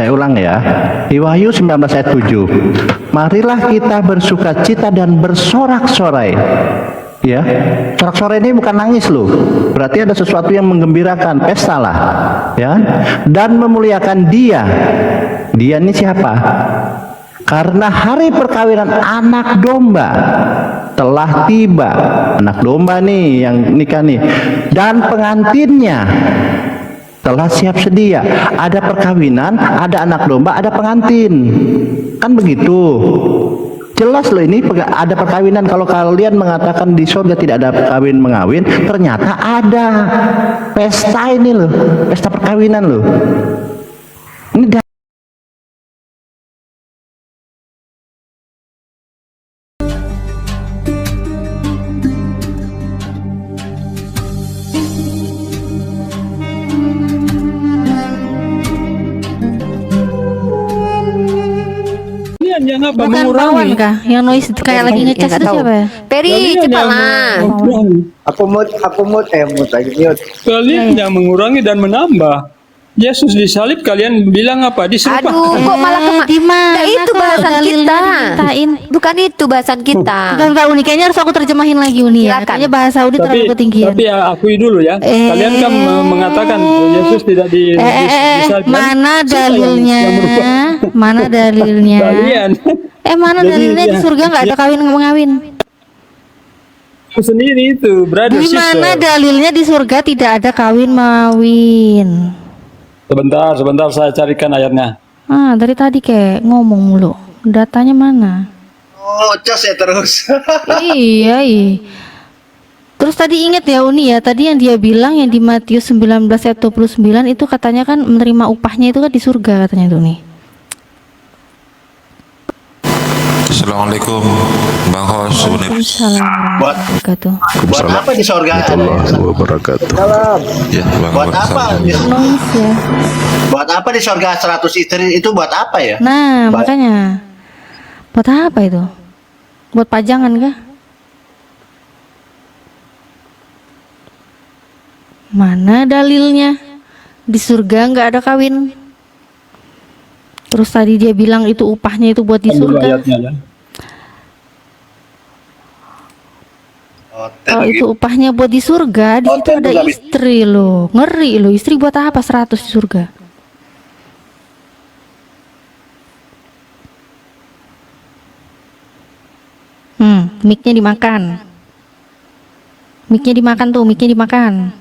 saya ulang ya. Di Wahyu 19 ayat 7. Marilah kita bersukacita dan bersorak-sorai. Ya, sorak-sorai ini bukan nangis loh. Berarti ada sesuatu yang menggembirakan, pesta lah. Ya, dan memuliakan Dia. Dia ini siapa? Karena hari perkawinan anak domba telah tiba. Anak domba nih yang nikah nih. Dan pengantinnya telah siap sedia. Ada perkawinan, ada anak domba, ada pengantin. Kan begitu. Jelas loh ini ada perkawinan. Kalau kalian mengatakan di surga tidak ada kawin mengawin, ternyata ada pesta ini loh, pesta perkawinan loh. Ini yang apa? Bukan Bawan kah? Yang noise kayak lagi ngecas itu siapa ya? Peri, cepatlah. Aku mute lagi mute. Kalian yang mengurangi dan menambah. Yesus disalib, kalian bilang apa? Diserupa. Aduh, kok malah di mana? Nah, itu bahasan dalilnya kita. dimintain? Bukan itu bahasan kita. Enggak Uni, kayaknya harus aku terjemahin lagi Uni ya. Silakan. Kayaknya bahasa Uni terlalu ketinggian. Tapi akui dulu ya. Kalian kan mengatakan Yesus tidak disalib. Mana Siapa dalilnya? yang merubah? Mana dalilnya? Kalian. Mana Jadi, dalilnya di ya, surga nggak ada kawin mengawin? Sendiri itu, brother Di mana sister. dalilnya di surga tidak ada kawin mawin? Sebentar saya carikan ayatnya. Dari tadi kayak ngomong mulu. Datanya mana? Oh, cas ya terus. Iya. Terus tadi ingat ya Uni ya, tadi yang dia bilang yang di Matius 19 ayat 29 itu katanya kan menerima upahnya itu kan di surga katanya itu nih. Assalamualaikum Bang Hos. Waalaikumsalam warahmatullahi wabarakatuh. Buat apa di surga? wabarakatuh. Salam. Ya, Bang Buat Hos. apa? Noise ya. Buat apa di surga 100 istri itu buat apa ya? Nah, makanya buat apa itu? Buat pajangan kah? Mana dalilnya? Di surga nggak ada kawin. Terus tadi dia bilang itu upahnya itu buat di Ambil surga. ayatnya ya. Kalau itu upahnya buat di surga, di situ ada istri loh. Ngeri loh, istri buat apa 100 di surga? Mic-nya dimakan. Mic-nya dimakan tuh, mic-nya dimakan.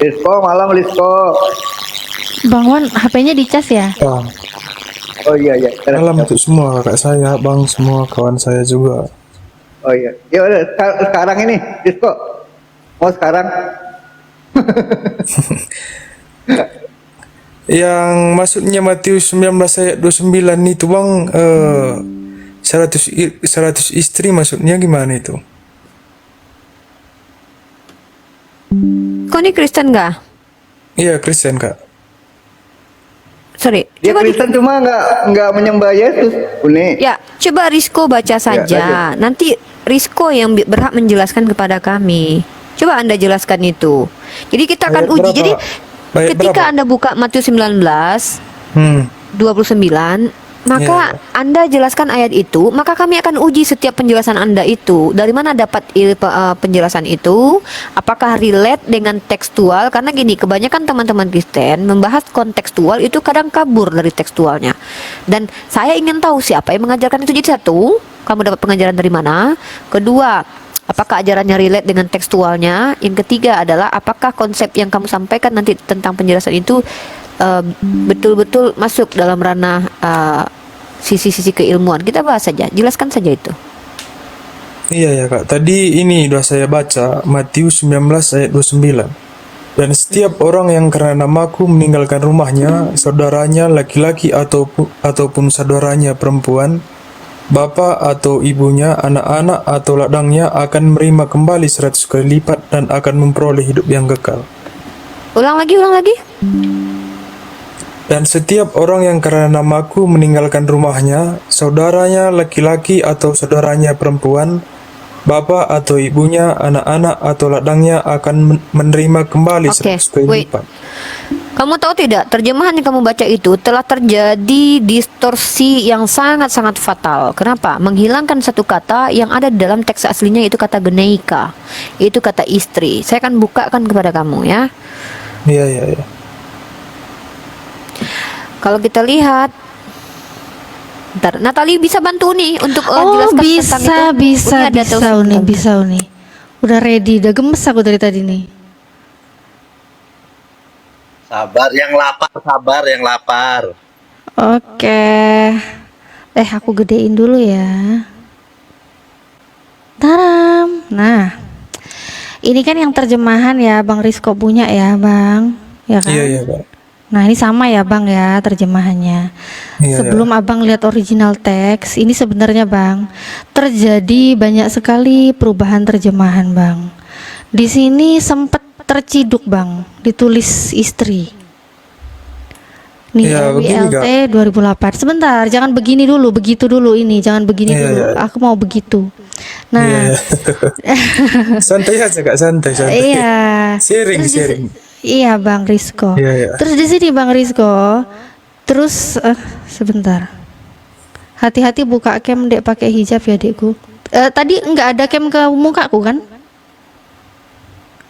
Lisko, malam Lisko. Bang Wan, HP-nya dicas ya? Bang, Oh iya. salam untuk semua kakak saya, bang, semua kawan saya juga. Oh iya. Ya udah sekarang ini Lisko. Mau sekarang? Yang maksudnya Matius 19 ayat 29 itu bang, 100 istri maksudnya gimana itu? Kau ini Kristen nggak? Iya Kristen kak. Sorry. Dia Coba Kristen cuma nggak menyembah Yesus. Uni. ya, coba Rizko baca saja. Nanti Rizko yang berhak menjelaskan kepada kami. Coba Anda jelaskan itu. Jadi kita akan Ayat uji. berapa? Jadi Ayat ketika berapa? Anda buka Matius 19 29, maka Ya. Anda jelaskan ayat itu, maka kami akan uji setiap penjelasan Anda itu. Dari mana dapat penjelasan itu? Apakah relate dengan tekstual? Karena gini, kebanyakan teman-teman Kristen membahas kontekstual itu kadang kabur dari tekstualnya. Dan saya ingin tahu siapa yang mengajarkan itu. Jadi satu, kamu dapat pengajaran dari mana? Kedua, apakah ajarannya relate dengan tekstualnya? Yang ketiga adalah apakah konsep yang kamu sampaikan nanti tentang penjelasan itu betul-betul masuk dalam ranah sisi-sisi keilmuan. Kita bahas saja, jelaskan saja itu. Iya ya kak, tadi ini udah saya baca Matius 19 ayat 29. Dan setiap orang yang karena namaku meninggalkan rumahnya, saudaranya laki-laki ataupun saudaranya perempuan, bapak atau ibunya, anak-anak atau ladangnya akan menerima kembali 100 kali lipat dan akan memperoleh hidup yang kekal. Ulang lagi, ulang lagi. Dan setiap orang yang karena namaku meninggalkan rumahnya, saudaranya laki-laki atau saudaranya perempuan, bapak atau ibunya, anak-anak atau ladangnya akan menerima kembali Oke, 100 kali wait. lipat. Kamu tahu tidak, terjemahan yang kamu baca itu telah terjadi distorsi yang sangat-sangat fatal. Kenapa? Menghilangkan satu kata yang ada di dalam teks aslinya, itu kata geneika. Itu kata istri. Saya akan bukakan kepada kamu ya. Iya, iya, iya. Kalau kita lihat, bentar, Natali bisa bantu nih untuk Oh, jelaskan bisa, tentang itu. bisa, Uni ada bisa, terus- Uni, bisa, Uni. Udah ready, udah gemes aku dari tadi nih. Sabar yang lapar, sabar yang lapar. Oke. Aku gedein dulu ya. Taram. Nah, ini kan yang terjemahan ya, Bang Rizko punya ya, Bang. Ya kan? Iya, iya, Bang. Nah, ini sama ya, Bang ya, terjemahannya. Iya, Sebelum Abang lihat original teks, ini sebenarnya, Bang, terjadi banyak sekali perubahan terjemahan, Bang. Di sini sempat terciduk, Bang, ditulis istri. Nih, Ya, begini, WLT 2008. Sebentar, jangan begini dulu, begitu dulu ini, jangan begini Iya, dulu. iya. Aku mau begitu. Nah, Iya, iya. Santai aja, Kak, santai, santai. iya. Sharing, Terus di- sharing. Iya, Bang Rizko. Iya, iya. Terus di sini Bang Rizko, terus sebentar. Hati-hati buka cam, Dek, pakai hijab ya, Dekku. Tadi nggak ada cam ke mukaku kan?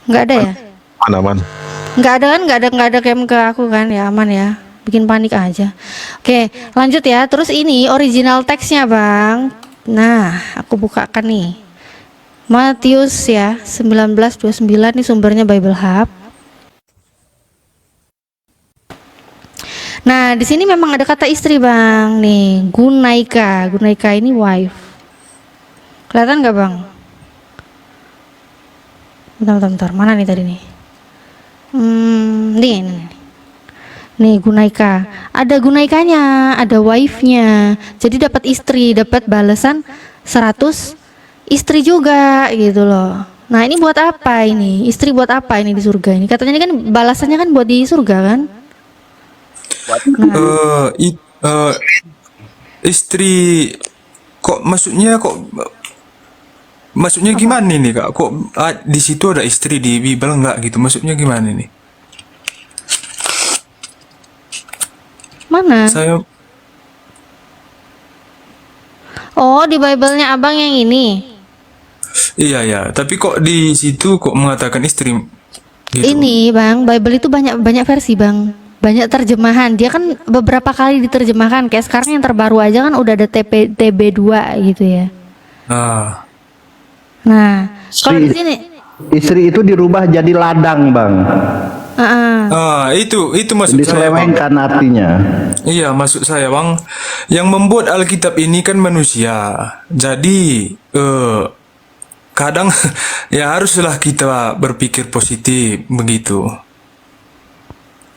Nggak ada ya? Aman. Nggak ada kan? Nggak ada cam ke aku kan? Ya aman ya. Bikin panik aja. Oke, lanjut ya. Terus ini original teksnya, Bang. Nah, aku bukakan nih. Matius ya, 19:29 nih sumbernya Bible Hub. Nah, di sini memang ada kata istri, Bang. Nih, gunaika. Gunaika ini wife. Kelihatan nggak, Bang? Bentar. Mana nih tadi nih? Nih. Nih, gunaika. Ada gunaikanya, ada wife-nya. Jadi dapat istri, dapat balasan 100 istri juga gitu loh. Nah, ini buat apa ini? Istri buat apa ini di surga ini? Katanya ini kan balasannya kan buat di surga kan? Istri kok maksudnya gimana nih, Kak? Kok di situ ada istri di Bible enggak gitu? Maksudnya gimana nih? Mana? Saya Oh, di Bible-nya Abang yang ini. iya ya, tapi kok di situ kok mengatakan istri gitu? Ini, Bang, Bible itu banyak versi, Bang. Banyak terjemahan. Dia kan beberapa kali diterjemahkan. Kayak sekarang yang terbaru aja kan udah ada TB2 gitu ya. Nah, kalau di sini Istri itu dirubah jadi ladang, Bang. Itu maksud saya, Bang. Diselewengkan artinya. Iya, maksud saya, Bang. Yang membuat Alkitab ini kan manusia. Jadi kadang ya haruslah kita berpikir positif begitu.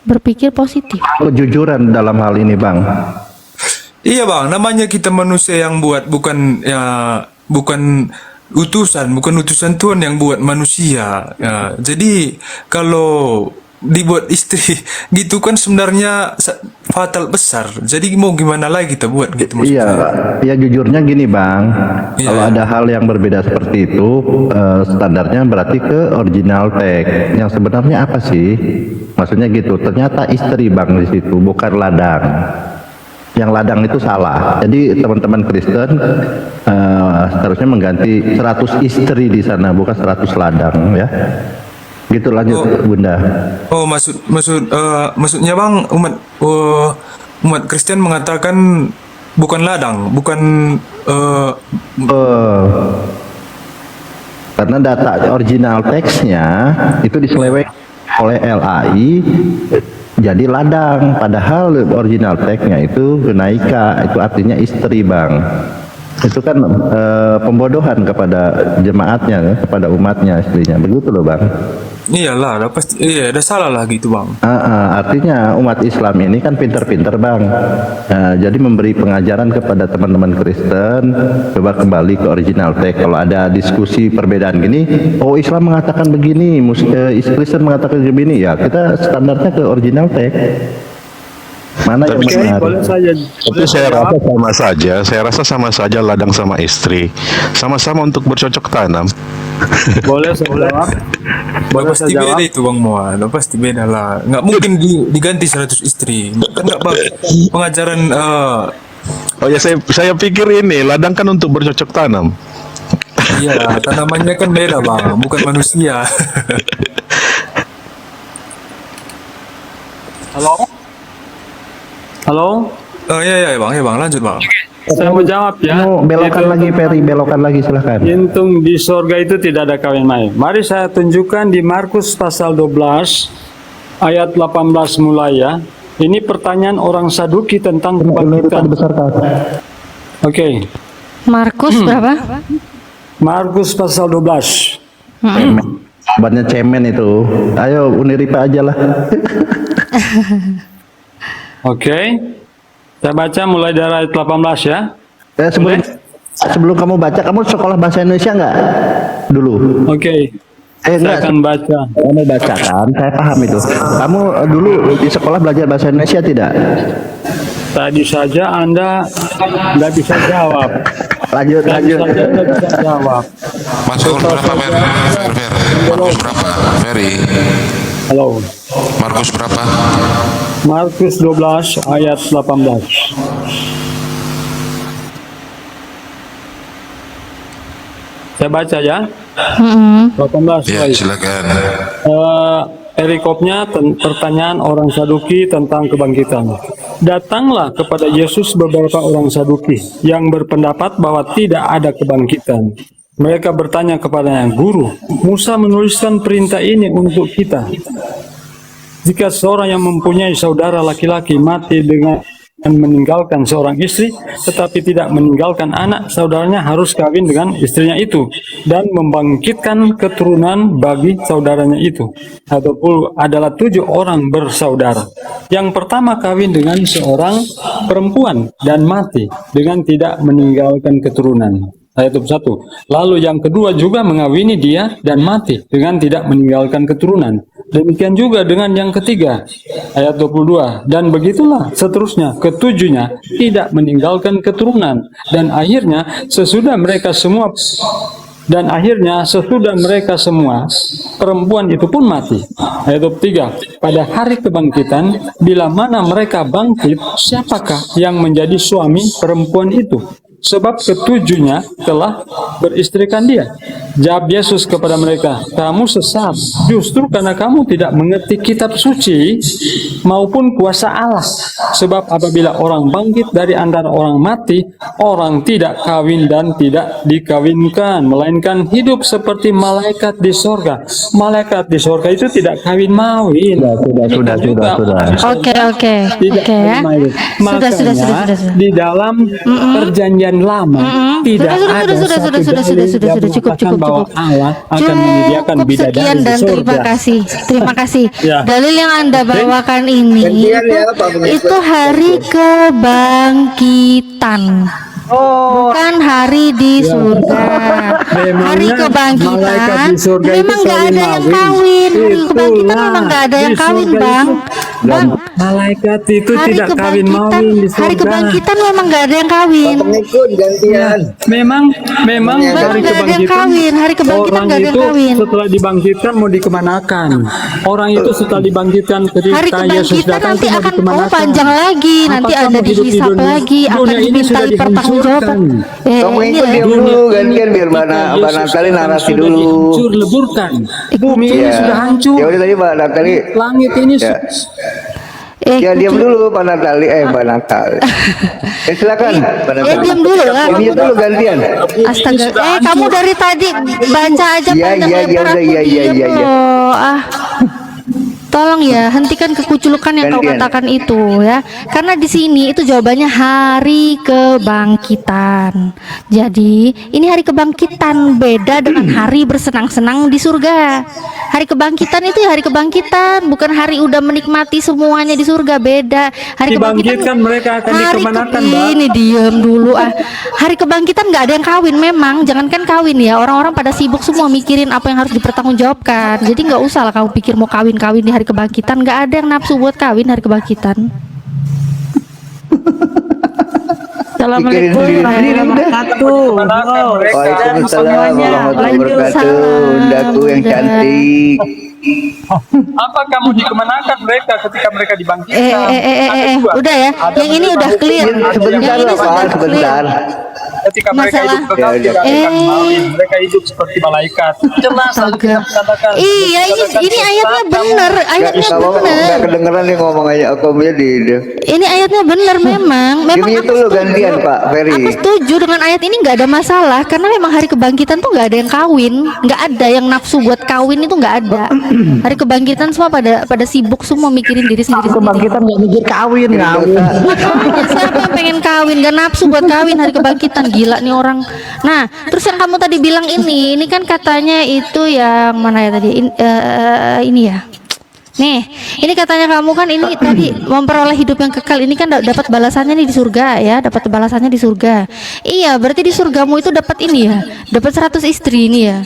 berpikir positif. Kejujuran dalam hal ini, Bang. Iya, Bang, namanya kita manusia yang buat, bukan utusan Tuhan yang buat manusia. Ya, jadi kalau dibuat istri gitu kan sebenarnya fatal besar. Jadi mau gimana lagi kita buat gitu maksud Iya, saya. ya jujurnya gini, Bang. Iya. Kalau ada hal yang berbeda seperti itu, standarnya berarti ke original teks. Yang sebenarnya apa sih? Maksudnya gitu. Ternyata istri, Bang, di situ bukan ladang. Yang ladang itu salah. Jadi teman-teman Kristen seharusnya mengganti 100 istri di sana, bukan 100 ladang, ya. Gitu, lanjut, Bunda. Oh, maksudnya, Bang, umat Kristen mengatakan bukan ladang, bukan Karena data original teksnya itu diseleweng oleh LAI jadi ladang, padahal original teksnya itu gunaika, itu artinya istri, Bang. Itu kan pembodohan kepada jemaatnya, kepada umatnya, istrinya, begitu loh, Bang. Iyalah, udah pasti, iya, udah salah lah gitu bang. Artinya umat Islam ini kan pinter-pinter bang. Jadi memberi pengajaran kepada teman-teman Kristen, coba kembali ke original text. Kalau ada diskusi perbedaan gini, oh Islam mengatakan begini, Kristen mengatakan begini, ya kita standarnya ke original text. Mana yang Oke, benar? boleh saja. Tapi saya rasa sama saja. Saya rasa sama saja ladang sama istri. Sama-sama untuk bercocok tanam. Boleh saya jawab. Udah Boleh pasti saya beda jawab. itu bang Moa, udah pasti beda lah. Nggak mungkin diganti 100 istri. Kan nggak pengajaran. Oh ya, saya pikir ini ladang kan untuk bercocok tanam. Iya, tanamannya kan beda bang, bukan manusia. Halo? Halo? Oh iya bang, lanjut bang. Saya mau jawab ya. Belokan Itu- lagi Ferry, belokan lagi silahkan. Intung di sorga itu tidak ada kawin main. Mari saya tunjukkan di Markus pasal 12 ayat 18 mulai ya. Ini pertanyaan orang Saduki tentang Lupa kebangkitan. dibesarkan. Oke. Markus berapa? Markus pasal 12. Banyak cemen itu. Ayo Uniripa aja lah. Oke. Saya baca mulai dari ayat 18 ya. Sebelum kamu baca, kamu sekolah bahasa Indonesia nggak dulu? Oke. Saya Enggak, akan baca. kamu baca kan? Saya paham itu. Kamu dulu di sekolah belajar bahasa Indonesia tidak? Tadi saja Anda nggak bisa jawab. Lanjut. Tadi saja nggak bisa jawab. Markus berapa, Markus berapa? Ferry. Halo. Markus berapa? Markus 12 ayat 18. Saya baca ya. 18. Ya, baik. silakan. Perikopnya pertanyaan orang Saduki tentang kebangkitan. Datanglah kepada Yesus beberapa orang Saduki yang berpendapat bahwa tidak ada kebangkitan. Mereka bertanya kepadanya, "Guru, Musa menuliskan perintah ini untuk kita. Jika seorang yang mempunyai saudara laki-laki mati dengan meninggalkan seorang istri, tetapi tidak meninggalkan anak, saudaranya harus kawin dengan istrinya itu dan membangkitkan keturunan bagi saudaranya itu. Ataupun adalah 7 orang bersaudara. Yang pertama kawin dengan seorang perempuan dan mati dengan tidak meninggalkan keturunan. Ayat 21. Lalu yang kedua juga mengawini dia dan mati dengan tidak meninggalkan keturunan. Demikian juga dengan yang ketiga. Ayat 22. Dan begitulah seterusnya. Ketujuhnya tidak meninggalkan keturunan. Dan akhirnya sesudah mereka semua perempuan itu pun mati. Ayat 23. Pada hari kebangkitan, bila mana mereka bangkit, siapakah yang menjadi suami perempuan itu? Sebab ketujuhnya telah beristrikan dia. Jawab Yesus kepada mereka, "Kamu sesat, justru karena kamu tidak mengerti kitab suci maupun kuasa Allah. Sebab apabila orang bangkit dari antara orang mati, orang tidak kawin dan tidak dikawinkan, melainkan hidup seperti malaikat di sorga." Malaikat di sorga itu tidak kawin mawin. Sudah. Oke. Tidak Oke ya. kawin mawin. Sudah. Makanya di dalam perjanjian lama tidak ada satu dalil yang mengatakan bahwa Allah akan menyediakan Cukup bidadari sekian di dan surga. terima kasih. Ya. Dalil yang Anda bawakan ini Gantian ya, Pak Pengikut. itu hari kebangkitan. Bukan hari di surga. Memangnya Hari kebangkitan malaikat di surga itu memang nggak saling ada yang kawin. kawin. Hari kebangkitan Itulah, memang nggak ada yang di kawin, surga Bang. itu Bang, malaikat itu tidak kawin mawin di surga. hari kebangkitan memang nggak ada yang kawin. Pengikut gantian. Memang Memang hari nggak ada yang kebangkitan kawin. Hari kebangkitan orang nggak ada yang itu kawin. setelah dibangkitkan mau dikemanakan? Orang itu setelah dibangkitkan Hari ketika Yesus kebangkitan datang nanti itu mau akan dikemanakan? panjang lagi, nanti Apakah ada mau hidup di dihisap dunia? lagi, akan Dunia ini dimintai sudah pertanggungjawaban. dihancurkan. Kamu Ini ikut ya. diam dulu gantian biar Mbak Natali narasi dulu. Hancur leburkan. Bumi ini Ya. sudah hancur. Ya udah tadi Mbak Natali. Langit ini Ya. Ya diam dulu Mbak Natali, Mbak Natali. Silakan Mbak Natali. diam dulu lah. Diam dulu gantian. Astaga, kamu dari tadi baca aja Iya, panjang iya, lebar, iya, aku iya, iya, diem iya, iya. loh. Tolong ya, hentikan kekuculukan yang kau Gantian. katakan itu ya. Karena di sini itu jawabannya hari kebangkitan. Jadi, ini hari kebangkitan beda dengan hari bersenang-senang di surga. Hari kebangkitan itu ya hari kebangkitan, bukan hari udah menikmati semuanya di surga, beda. Hari Dibangkitkan mereka akan dikemanakan, Mbak. Ini diam dulu ah. Hari kebangkitan nggak ada yang kawin memang, jangankan kawin ya. Orang-orang pada sibuk semua mikirin apa yang harus dipertanggungjawabkan. Jadi nggak usah lah kamu pikir mau kawin-kawin di hari kebangkitan, nggak ada yang nafsu buat kawin hari kebangkitan. Pikirin sendiri udah. Kemanakan mereka. Waalaikumsalam warahmatullahi wabarakatuh. Undaku yang cantik. Apa kamu dikemanakan mereka ketika mereka dibangkitkan? Ada dua. Udah ya. Ada Yang ini udah clear. Sebentar Yang ini lah, Pak, sudah sebentar. Ketika mereka Masalah. hidup kekal tidak akan mawin, mereka hidup seperti malaikat. Jelas Astaga. katakan. Iya, ini ayatnya bener, ayatnya Nggak bener. kedengeran nih ngomong aja aku jadi. Ini ayatnya bener memang. Memang Ini aku itu lo setuju. gantian Pak Ferry. Aku setuju dengan ayat ini, nggak ada masalah karena memang hari kebangkitan tuh nggak ada yang kawin, nggak ada yang nafsu buat kawin, itu nggak ada. Hari kebangkitan semua pada sibuk semua mikirin diri sendiri. Kebangkitan nggak mikir kawin, ngawur. Siapa yang pengen kawin, gak nafsu buat kawin hari kebangkitan, gila nih orang. Nah, terus yang kamu tadi bilang ini kan katanya itu yang mana ya tadi? Ini ya. Nih, ini katanya kamu kan ini tadi memperoleh hidup yang kekal, ini kan dapat balasannya nih di surga ya, dapat balasannya di surga. Iya, berarti di surgamu itu dapat ini ya, dapat 100 istri ini ya.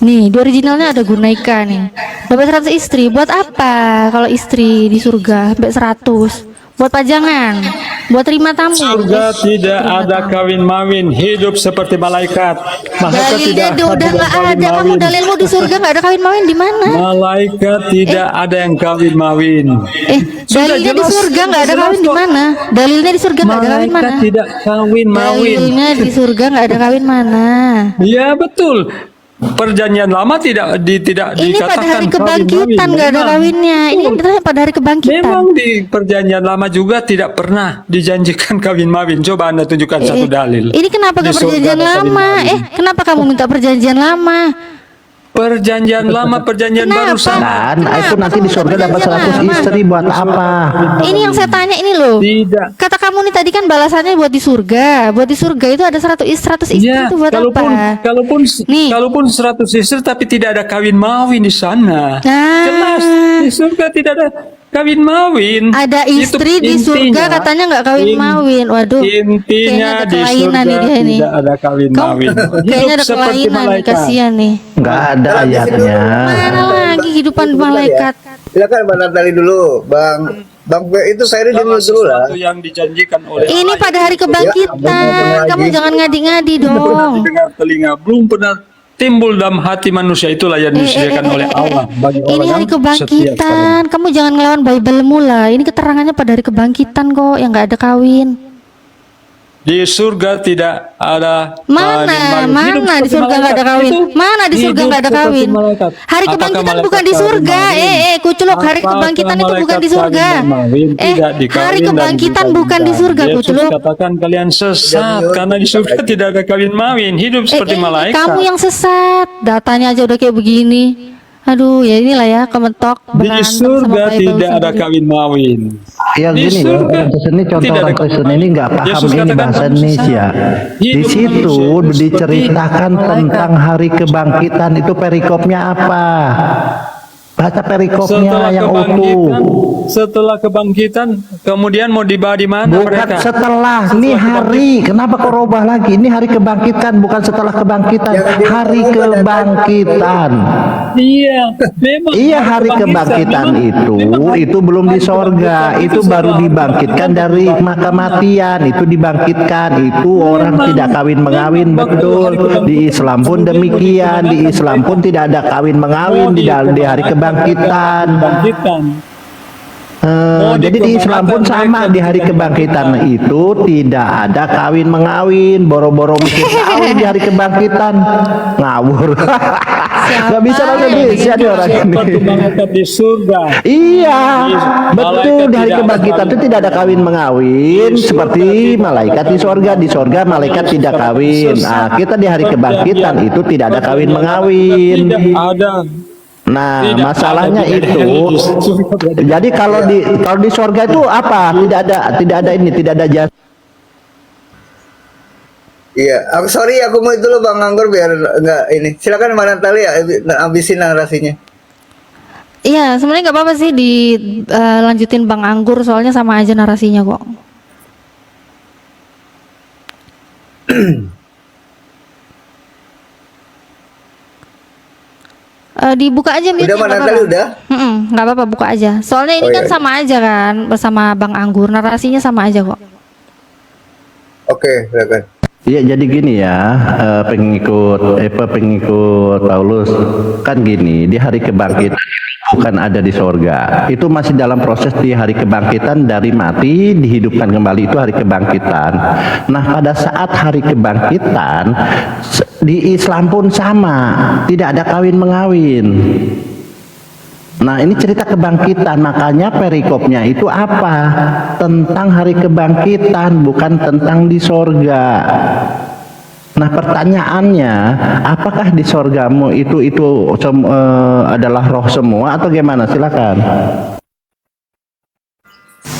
Nih, di originalnya ada Gunaika nih. Dapat 100 istri, buat apa kalau istri di surga sampai 100? Buat pajangan, buat terima tamu. Surga tidak ada kawin mawin, hidup seperti malaikat. Malaikat Dalilnya tidak udah nggak ada. Kamu dalilmu di surga nggak ada kawin mawin di mana? Malaikat tidak ada yang kawin mawin. Sudah Dalilnya di jelas, surga nggak ada jelas kawin di kok. mana? Dalilnya di surga nggak ada kawin Malaikat mana? tidak kawin mawin. Dalilnya di surga nggak ada kawin mana? Ya betul. Perjanjian lama tidak Ini dikatakan pada hari kawin kebangkitan mawin. nggak ada Memang. kawinnya. Ini kan kita pada hari kebangkitan. Memang di perjanjian lama juga tidak pernah dijanjikan kawin mawin. Coba Anda tunjukkan satu dalil. Ini kenapa Di gak surga perjanjian ada kawin lama? mawin. Kenapa kamu minta perjanjian lama? Perjanjian lama, perjanjian baru Kenapa? sama. Dan itu nanti di surga dapat 100 istri buat apa? Ini yang saya tanya ini loh. Tidak. Kata kamu nih tadi kan balasannya buat di surga. Buat di surga itu ada 100 istri Ya, itu buat apa? Nih. kalaupun 100 istri tapi tidak ada kawin mawin di sana. Nah. Jelas di surga tidak ada kawin mawin. Ada Itu istri di surga intinya. katanya nggak kawin mawin. Waduh. Intinya kayaknya ada di kelainan surga nih dia nih. tidak ada kawin mawin. Kayaknya Hidup ada seperti kelainan nih, malaikat. kasihan nih. Nggak ada ayatnya. Mana lagi kehidupan malaikat? Silakan Bang Natali dulu, Bang itu saya dulu lah. Sesuatu yang dijanjikan oleh Ini Allah pada hari yang kebangkitan. Kamu jangan ngadi-ngadi dong. dengar telinga belum pernah timbul dalam hati manusia, itulah yang disediakan oleh Allah bagi orang Ini hari yang setia kebangkitan. Kamu jangan ngelawan Bible-mu lah. Ini keterangannya pada hari kebangkitan kok, yang nggak ada kawin. Di surga tidak ada Mana? Hidup Mana di seperti surga nggak ada malaikat. kawin? Itu Mana di surga hidup nggak ada seperti kawin? malaikat. Hari Apakah kebangkitan malaikat bukan di kawin surga. mawin? Kuculuk, hari Apakah kebangkitan itu bukan di malaikat surga. kawin mawin? Tidak dikawin Hari dan kebangkitan dikawinkan. bukan di surga, Yesus Kuculuk. katakan kalian sesat karena di surga tidak ada kawin mawin, hidup seperti malaikat. Kamu yang sesat. Datanya aja udah kayak begini. Aduh, ya inilah ya kementok Di berantem sama surga Bible tidak ada sendiri. kawin mawin. Ya Di gini loh, surga orang Kristen ini contoh tidak ada orang Kristen kawin ini mawin. nggak paham Yesus ini katakan bahasa kamu Indonesia. sesat. Di Hidup situ manusia itu diceritakan seperti tentang hari kebangkitan, itu perikopnya apa? Baca perikopnya yang utuh. Setelah kebangkitan, kemudian mau dibawa di mana Bukan mereka? setelah, ini hari. Kenapa kau robah lagi? Ini hari kebangkitan, bukan setelah kebangkitan. Hari kebangkitan. Iya, memang Iya, hari kebangkitan itu belum di sorga, itu baru dibangkitkan dari kematian, itu dibangkitkan, itu orang tidak kawin mengawin, betul. Di Islam pun demikian, di Islam pun tidak ada kawin mengawin di hari kebangkitan. Jadi di Islam pun sama, di hari kebangkitan itu tidak ada kawin mengawin, boro-boro mikir kawin di hari kebangkitan, ngawur. Gak bisa bahasa Indonesia nih orang seperti ini. malaikat di surga. Iya, Malaikat betul, di hari tidak ada kebangkitan itu kawin. tidak ada kawin mengawin seperti malaikat di sorga. Di sorga malaikat tidak kawin. Nah, kita di hari kebangkitan itu tidak ada kawin mengawin. Tidak ada. Nah, Tidak masalahnya ada, tidak itu, ada. Surga berada. jadi kalau di sorga itu apa? Tidak ada jasa. Iya, sorry aku mau dulu Bang Anggur biar enggak ini. Silakan Mbak Natali ya, habisin narasinya. Iya, sebenarnya nggak apa-apa sih dilanjutin Bang Anggur, soalnya sama aja narasinya kok. Dibuka aja mute-nya, Udah Mbak nggak Natali apa-apa. udah? Nggak apa-apa, buka aja. Soalnya ini Oh, kan iya. sama aja kan bersama Bang Anggur, narasinya sama aja kok. Oke, silakan. Iya, jadi gini ya, pengikut Paulus kan gini, di hari kebangkitan bukan ada di sorga, itu masih dalam proses di hari kebangkitan dari mati dihidupkan kembali, itu hari kebangkitan. Nah, pada saat hari kebangkitan di Islam pun sama, tidak ada kawin mengawin. Nah, ini cerita kebangkitan, makanya perikopnya itu apa? Tentang hari kebangkitan, bukan tentang di sorga. Nah, pertanyaannya, apakah di sorgamu itu adalah roh semua atau gimana? Silakan.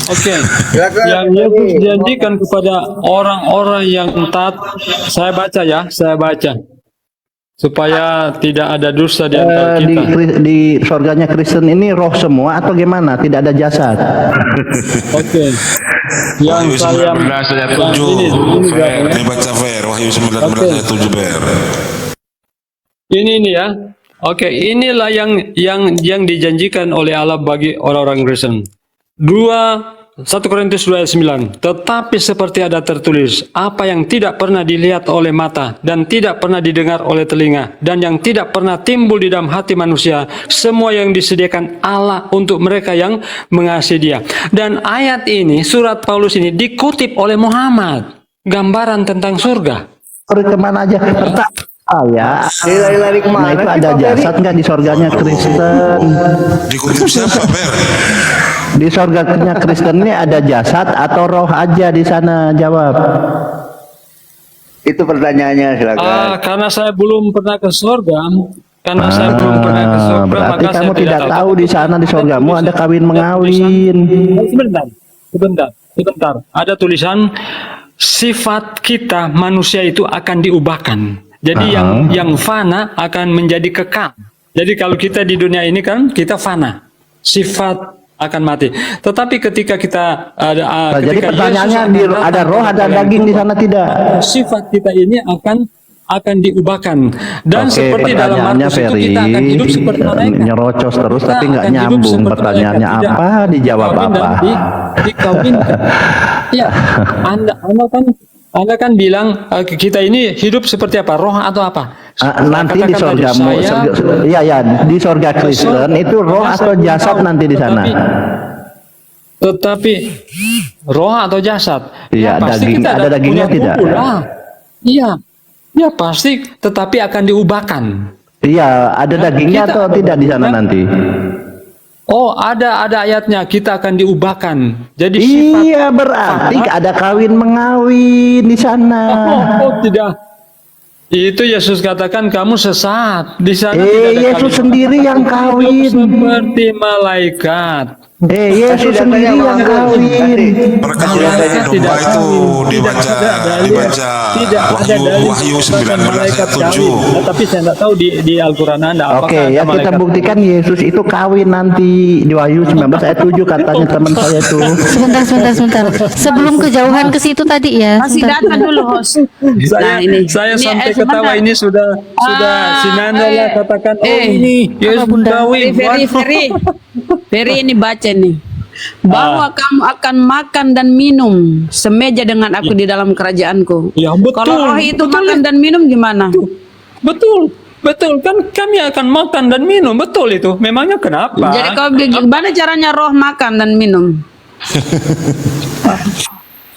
Oke. Silakan. Yang Yesus janjikan kepada orang-orang yang taat, saya baca supaya tidak ada dosa di antara Di, kita. di sorganya Kristen ini roh semua atau gimana? Tidak ada jasad. Oke. Yang saya ayat yang 7. ini Fer, ya. dibaca Fer, Wahyu 19 Oke. ayat 7 Fer. Ini ya. Oke, inilah yang dijanjikan oleh Allah bagi orang-orang Kristen. 1 Korintus 2 ayat 9. Tetapi seperti ada tertulis, apa yang tidak pernah dilihat oleh mata dan tidak pernah didengar oleh telinga dan yang tidak pernah timbul di dalam hati manusia, semua yang disediakan Allah untuk mereka yang mengasihi Dia. Dan ayat ini, surat Paulus ini dikutip oleh Muhammad, gambaran tentang surga. Kemana aja? Pertanyaan saya. Lari Nah, kemana itu sih, ada Pak Ferry? jasad nggak di sorganya Kristen? Dikutip siapa Fer? Di sorganya Kristen ini ada jasad atau roh aja di sana? Jawab. Itu pertanyaannya, silakan. Karena saya belum pernah ke surga, Berarti maka kamu saya tidak tahu di sana di sorgamu ada kawin mengawin. Sebentar. Ada tulisan sifat kita manusia itu akan diubahkan. Jadi yang fana akan menjadi kekal. Jadi kalau kita di dunia ini kan kita fana, sifat akan mati. Tetapi ketika kita Nah, jadi ketika pertanyaannya Yesus akan ada datang roh, ada kepada daging di sana tidak? sifat kita ini akan diubahkan dan Oke, seperti dalam pertanyaannya Markus itu Ferry, kita akan hidup seperti malaikat. nyerocos terus Kita tapi nggak akan hidup nyambung. seperti Pertanyaannya malaikat. Tidak apa? Dijawab dikawin dan apa? dikawinkan. Ya, Anda kan bilang kita ini hidup seperti apa? Roh atau apa? Nanti di Katakan tadi, sorgamu, saya di sorga Kristen itu roh atau jasad nanti di sana? Tetapi roh atau jasad? Iya, pasti daging, kita ada dagingnya punya tidak? tubuh lah. Iya, ya pasti. Tetapi akan diubahkan. Iya, ada dagingnya kita- atau tidak di sana nanti? Oh, ada ayatnya, kita akan diubahkan. Jadi sifat Iya, berarti ada kawin mengawin di sana. oh, tidak. Itu Yesus katakan kamu sesat. Di sana tidak ada Yesus kawin. sendiri yang Hidup kawin. seperti malaikat. Yesus Kasih sendiri datanya, yang Bang. kawin. Perkawinan Malaikat domba tidak itu kawin. dibaca Tidak ada dalil. Tidak ada dalil Wahyu bahkan 19 malaikat ayat 7. kawin. Tapi saya tidak tahu di Al-Quran Anda apakah Oke, ada ya kita malaikat. buktikan Yesus itu kawin nanti di Wahyu 19 ayat 7 katanya teman saya itu. Sebentar. Sebelum kejauhan ke situ tadi ya. Masih sebentar. data dulu host. Saya Nah, saya Ini, sampai sebentar. ketawa ini sudah si Nanda lah katakan ini Yesus Bunda? kawin. Ferry ini baca nih. Bahwa kamu akan makan dan minum semeja dengan aku di dalam kerajaanku. Ya, betul. Kalau roh itu Betul. makan dan minum gimana? Betul kan kami akan makan dan minum, betul itu. Memangnya kenapa? Jadi kau gimana caranya roh makan dan minum?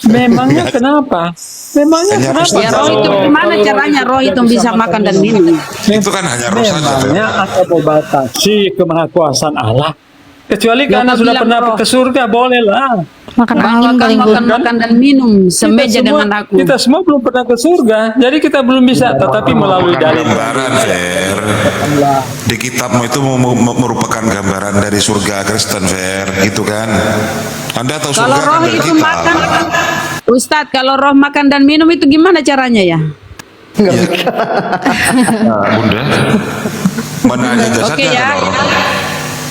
Memangnya kenapa? Memangnya Hanya kenapa? Ya roh itu gimana caranya roh itu bisa makan dan minum? Itu kan hanya roh saja Fer. Memangnya akan membatasi kemahakuasaan Allah. Kecuali Ya, karena kau sudah bilang pernah roh. ke surga, bolehlah. Makan Bahwa angin paling kamu good. akan makan dan minum semeja dengan aku. Kita semua belum pernah ke surga, jadi kita belum bisa. Tetapi melalui dalil. Gambaran, Fer. Di kitabmu itu merupakan gambaran dari surga Kristen, Fer. Gitu kan? Anda tahu Kalau surga roh kan dari itu kitab. makan, Ustadz, kalau roh makan dan minum itu gimana caranya ya? Bunda. Mana ada jasadnya Oke ya. kalau roh?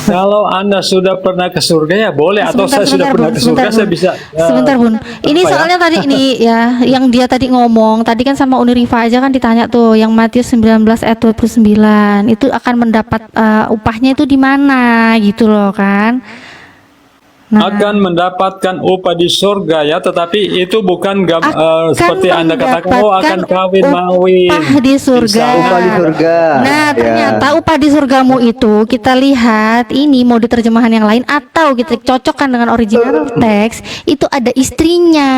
Kalau Anda sudah pernah ke surga ya boleh, atau saya sudah pernah ke surga saya bisa. Sebentar Bun, ini apa ya? soalnya tadi ini ya, yang dia tadi ngomong, tadi kan sama Uni Rifa aja kan ditanya tuh, yang Matius 19 ayat 29, itu akan mendapat upahnya itu di mana gitu loh kan. Nah, Akan mendapatkan upah di surga ya, tetapi itu bukan akan seperti Anda katakan, oh akan mendapatkan kawin mawin. upah di surga. Upah di surga. Nah, Ya. ternyata upah di surgamu itu kita lihat ini mau di terjemahan yang lain atau kita cocokkan dengan original teks, itu ada istrinya.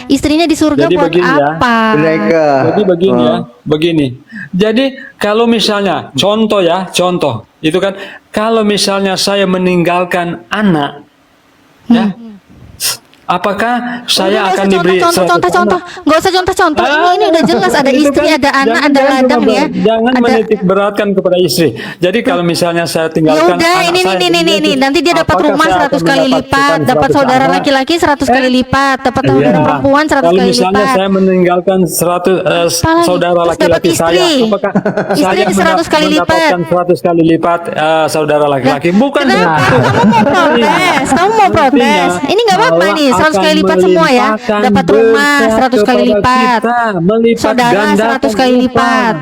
Istrinya di surga Jadi buat begini ya. apa? Mereka. Jadi begini ya, begini. Jadi kalau misalnya contoh itu kan, kalau misalnya saya meninggalkan anak, ya, apakah saya akan diberi contoh, nggak usah contoh. Ini udah jelas ada Itu istri, kan, ada anak, jangan- ada jangan ladang coba- ya. Jangan Ada. menitik beratkan kepada istri. Jadi kalau misalnya saya Ya tinggalkan udah, anak ini saya, nih, nanti dia dapat apakah rumah saya 100 akan kali mendapatkan lipat, dapat 100 saudara anak? laki-laki 100 kali lipat, dapat saudara Iya. perempuan 100 Kalau kali misalnya lipat. saya meninggalkan 100 Apalagi, saudara terus dapat laki-laki saya, istri. apakah Istri saya 100 kali mendapatkan 100 kali lipat saudara laki-laki? Bukan Kenapa? begitu. Kamu mau protes? Kamu mau protes? Ini nggak apa-apa Allah nih, 100 kali akan lipat semua ya. melimpahkan Dapat rumah berkat 100 kali kepada lipat. kita, melipat Saudara gandakan 100 kali upah. lipat.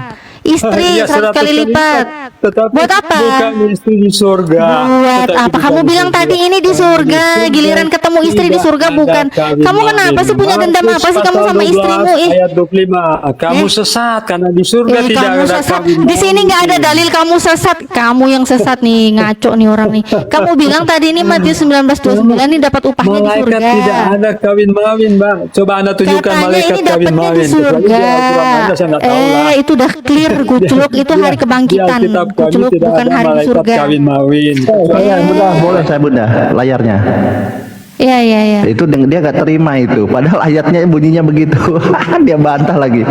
Istri Iya, 100 kali lipat. Tetapi Buat apa? bukan istri di surga. Buat Tetapi apa? bukan Kamu di bilang surga. tadi ini di surga, giliran ketemu istri di Tidak surga ada bukan. kawin Kamu kenapa mawin. sih punya dendam apa sih kamu Markus sama pasal istrimu? 12 Ayat 25. Kamu sesat karena di surga tidak Kamu ada sesat. kawin Di sini nggak ada mawin. dalil kamu sesat. Kamu yang sesat nih, ngaco nih orang nih. Kamu bilang tadi ini Matius 19:29 ini dapat upahnya di Malaikat surga. tidak ada kawin mawin, Mbak. Coba Anda tunjukkan Katanya malaikat ini kawin dapatnya di mawin. Kecuali surga. di Al-Quran Anda, saya nggak tahu lah. Itu udah clear kuculuk itu hari kebangkitan. Di Alkitab kami Kuculuk tidak bukan ada hari di malaikat surga. kawin mawin. Boleh saya Bunda layarnya. Iya. Itu dia nggak terima itu. Padahal ayatnya bunyinya begitu. Dia bantah lagi.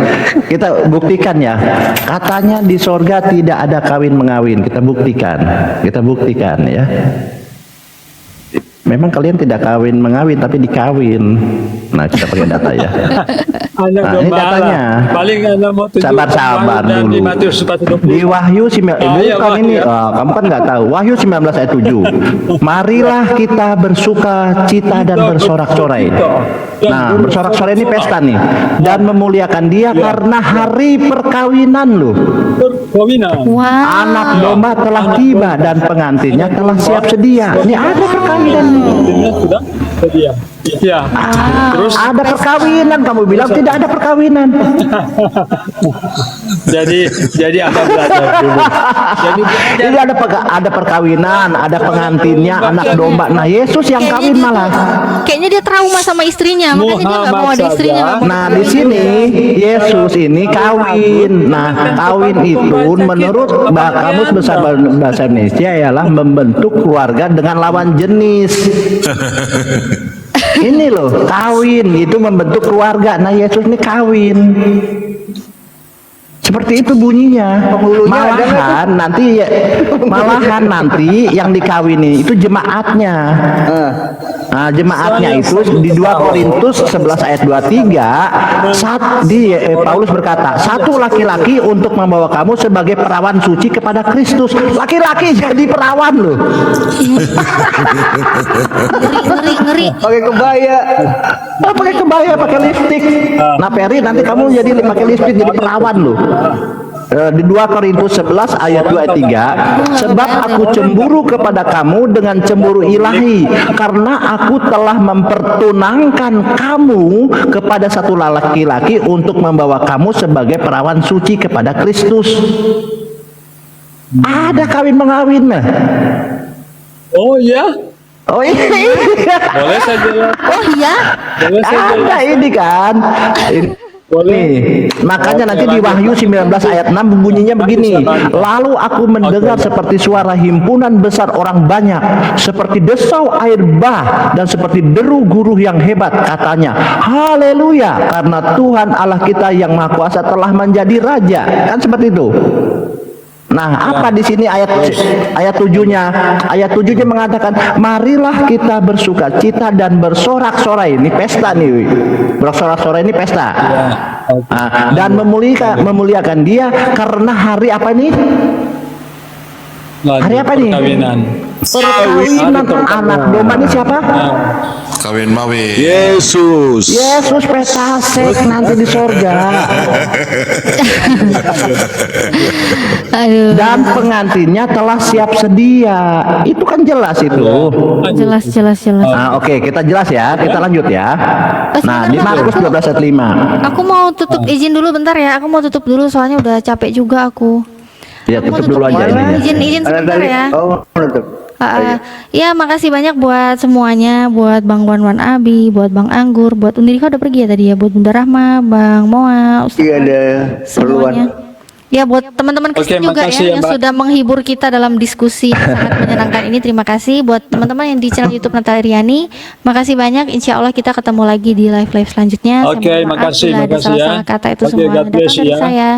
Kita buktikan ya. Katanya di sorga tidak ada kawin mengawin. Kita buktikan ya. Memang kalian tidak kawin mengawin tapi dikawin. Nah kita pakai data ya. Anda Nah, ini gembala. datanya. Paling Anda mau tunjukkan Sabar dan di dulu. Matius 4:20. Di Wahyu iya, bukan Wahyu ini. ya. Kamu kan nggak tahu. Wahyu 19 ayat 7. Marilah kita bersuka cita dan bersorak-sorai. Nah, bersorak-sorai ini pesta nih. Dan memuliakan dia karena hari perkawinan loh. Perkawinan. Wow. Anak domba telah tiba dan pengantinnya telah siap sedia. Ini ada perkawinan. Artinya sudah sedia. Ya. Terus Ada perkawinan. Kamu bilang tidak ada perkawinan. jadi Anda belajar dulu. Jadi Ini ada perkawinan, ada pengantinnya, anak domba. Nah, Yesus yang kawin malah. Kayaknya dia trauma sama istrinya, makanya dia nggak mau ada istrinya. nggak mau. Nah, di sini Yesus ini kawin. Nah, kawin itu menurut Kamus Besar Bahasa Indonesia ialah membentuk keluarga dengan lawan jenis. Ini loh, kawin itu membentuk keluarga. Nah, Yesus ini kawin. Seperti itu bunyinya. Malahan nanti yang dikawini itu jemaatnya. Nah, jemaatnya itu di 2 Korintus 11 ayat 23 Paulus berkata, satu laki-laki untuk membawa kamu sebagai perawan suci kepada Kristus. Laki-laki jadi perawan loh. Ngeri. Pakai kebaya. Pakai kebaya, pakai lipstik. Nah, Peri nanti kamu jadi pakai lipstik jadi perawan loh. Di 2 Korintus 11 ayat 23, sebab aku cemburu kepada kamu dengan cemburu ilahi, karena aku telah mempertunangkan kamu kepada satu laki-laki untuk membawa kamu sebagai perawan suci kepada Kristus. Ada kawin mengawin. oh ya, Oh iya. boleh saya jelas. Oh iya. Boleh saya jelas. Ada ini kan. Nih, makanya nanti di Wahyu 19 ayat 6 bunyinya begini. Lalu aku mendengar seperti suara himpunan besar orang banyak, seperti desau air bah dan seperti deru guru yang hebat, katanya, haleluya, karena Tuhan Allah kita yang Maha Kuasa telah menjadi raja. Kan seperti itu. Nah, apa di sini ayat 7-nya? Ayat 7-nya mengatakan, marilah kita bersukacita dan bersorak-sorai. Ini pesta nih. Bersorak-sorai ini pesta. Dan memuliakan Dia karena hari apa nih? Hari apa nih? Perkawinan anak domba ini siapa? Kawin mawi. Yesus. Yesus petasek nanti di sorga. Aduh. Dan pengantinnya telah siap sedia. Itu kan jelas itu. Jelas. Nah, oke, kita jelas ya. Kita lanjut ya. Nah, di Sebentar, Markus 12 ayat 5. Aku mau tutup, izin dulu bentar ya. Aku mau tutup dulu soalnya udah capek juga aku. Ya, Aku mau tutup dulu aja ininya. Izin sebentar ya. Oh, menutup. Ya, makasih banyak buat semuanya, buat Bang Wan Abi, buat Bang Anggur, buat Undirika udah pergi ya tadi ya, buat Bunda Rahma, Bang Moa, Ustaz, Iya ada semuanya. perluan. Ya, buat teman-teman Kristen juga makasih ya ya, yang Mbak. sudah menghibur kita dalam diskusi yang sangat menyenangkan ini. Terima kasih buat teman-teman yang di channel YouTube Natalia Riani. Makasih banyak. Insya Allah kita ketemu lagi di live selanjutnya. Saya Oke, mohon maaf makasih bila ada ya. salah-salah kata itu Oke, semua God datang bless you dari ya. saya.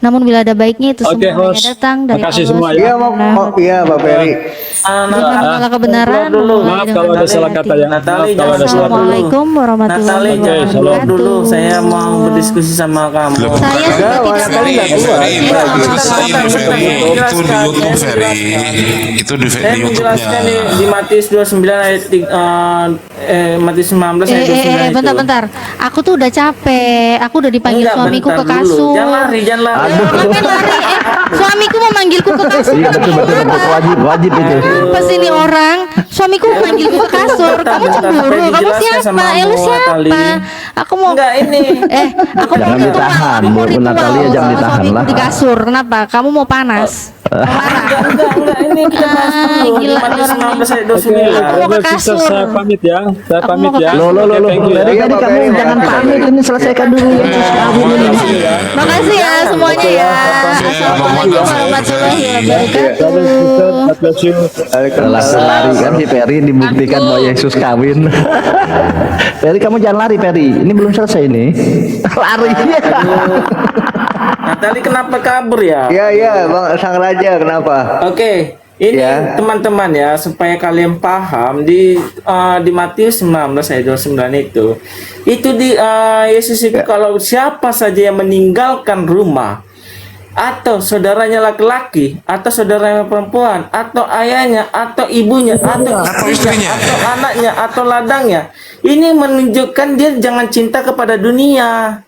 Namun bila ada baiknya itu Oke, semua hanya host. datang dari Makasih Allah semua ya. Iya mau iya Pak Ferry. Segala kebenaran. Maaf kalau ada salah kata ya. Maaf kalau ada salah kata. Assalamualaikum warahmatullahi Shalom. wabarakatuh. Dulu saya mau berdiskusi sama kamu. Saya sudah tidak Selesai ini Ferry. Itu di YouTube Ferry. Itu di Saya menjelaskan di YouTube-nya. Matius 29 ayat Matius 19 ayat 29 itu. bentar. Aku tuh udah capek. Aku udah dipanggil Enggak, suamiku bentar ke dulu. kasur. Jangan lari. Ngapain lari? Suamiku memanggilku ke kasur. Iya, betul. Wajib itu. Apa sih ini orang? Suamiku memanggilku ke kasur. Kamu cemburu. Kamu siapa? Lu siapa? Aku mau. Enggak ini. Aku Jangan mau ditahan, aku mau Bu Natalia, jangan ditahan suamiku lah. di kasur. Kenapa? Kamu mau panas? Enggak ini kita bahas dulu. Gila, Matius orang 19 ayat Aku mau 29. ke kasur. Saya pamit ya. Saya Aku pamit mau ke ya. kasur. Loh. Thank you ya. Dari Iya, tadi Pak kamu Ferry, jangan makasih, pamit, ini selesaikan dulu yang kawin ini. Makasih ya semuanya ya. Assalamualaikum warahmatullahi wabarakatuh. God bless you. Lari kan si Ferry dibuktikan bahwa Yesus kawin. Ferry, kamu jangan lari Ferry. Ini belum selesai ini. Lari. Natali kenapa kabur ya? Iya Bang Sang Raja kenapa? Oke, ini Ya. teman-teman ya supaya kalian paham di Matius 19 ayat 29 itu di Yesus itu kalau siapa saja yang meninggalkan rumah atau saudaranya laki-laki atau saudaranya perempuan atau ayahnya atau ibunya atau istrinya atau anaknya atau ladangnya, ini menunjukkan dia jangan cinta kepada dunia.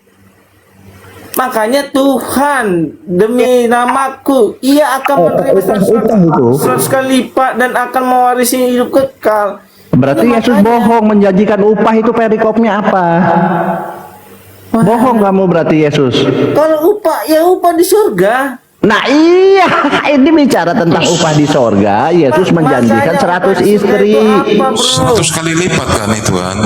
Makanya Tuhan demi namaku ia akan menerima 100 kali lipat dan akan mewarisi hidup kekal. Berarti Yesus bohong menjanjikan upah, itu perikopnya apa? Bohong kamu berarti Yesus. Kalau upah ya upah di surga. Nah iya, ini bicara tentang upah di sorga. Yesus menjanjikan 100 istri. 100 kali lipat kan itu kan.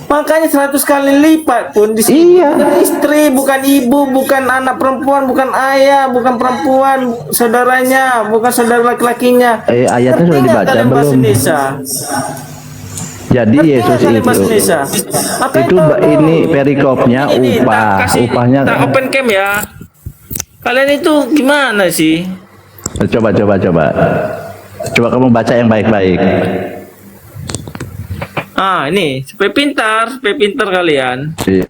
Makanya 100 kali lipat pun di Iya. istri, bukan ibu, bukan anak perempuan, bukan ayah, bukan perempuan, saudaranya, bukan saudara laki-lakinya. Ayatnya sudah dibaca Kalian bahasa belum? Indonesia. Jadi Yesus Kalian itu, bahasa Indonesia. Apa itu ini perikopnya Ini, upah, upahnya. open cam ya. Kalian itu gimana sih? Coba kamu baca yang baik-baik. Ini supaya pintar kalian. Iya.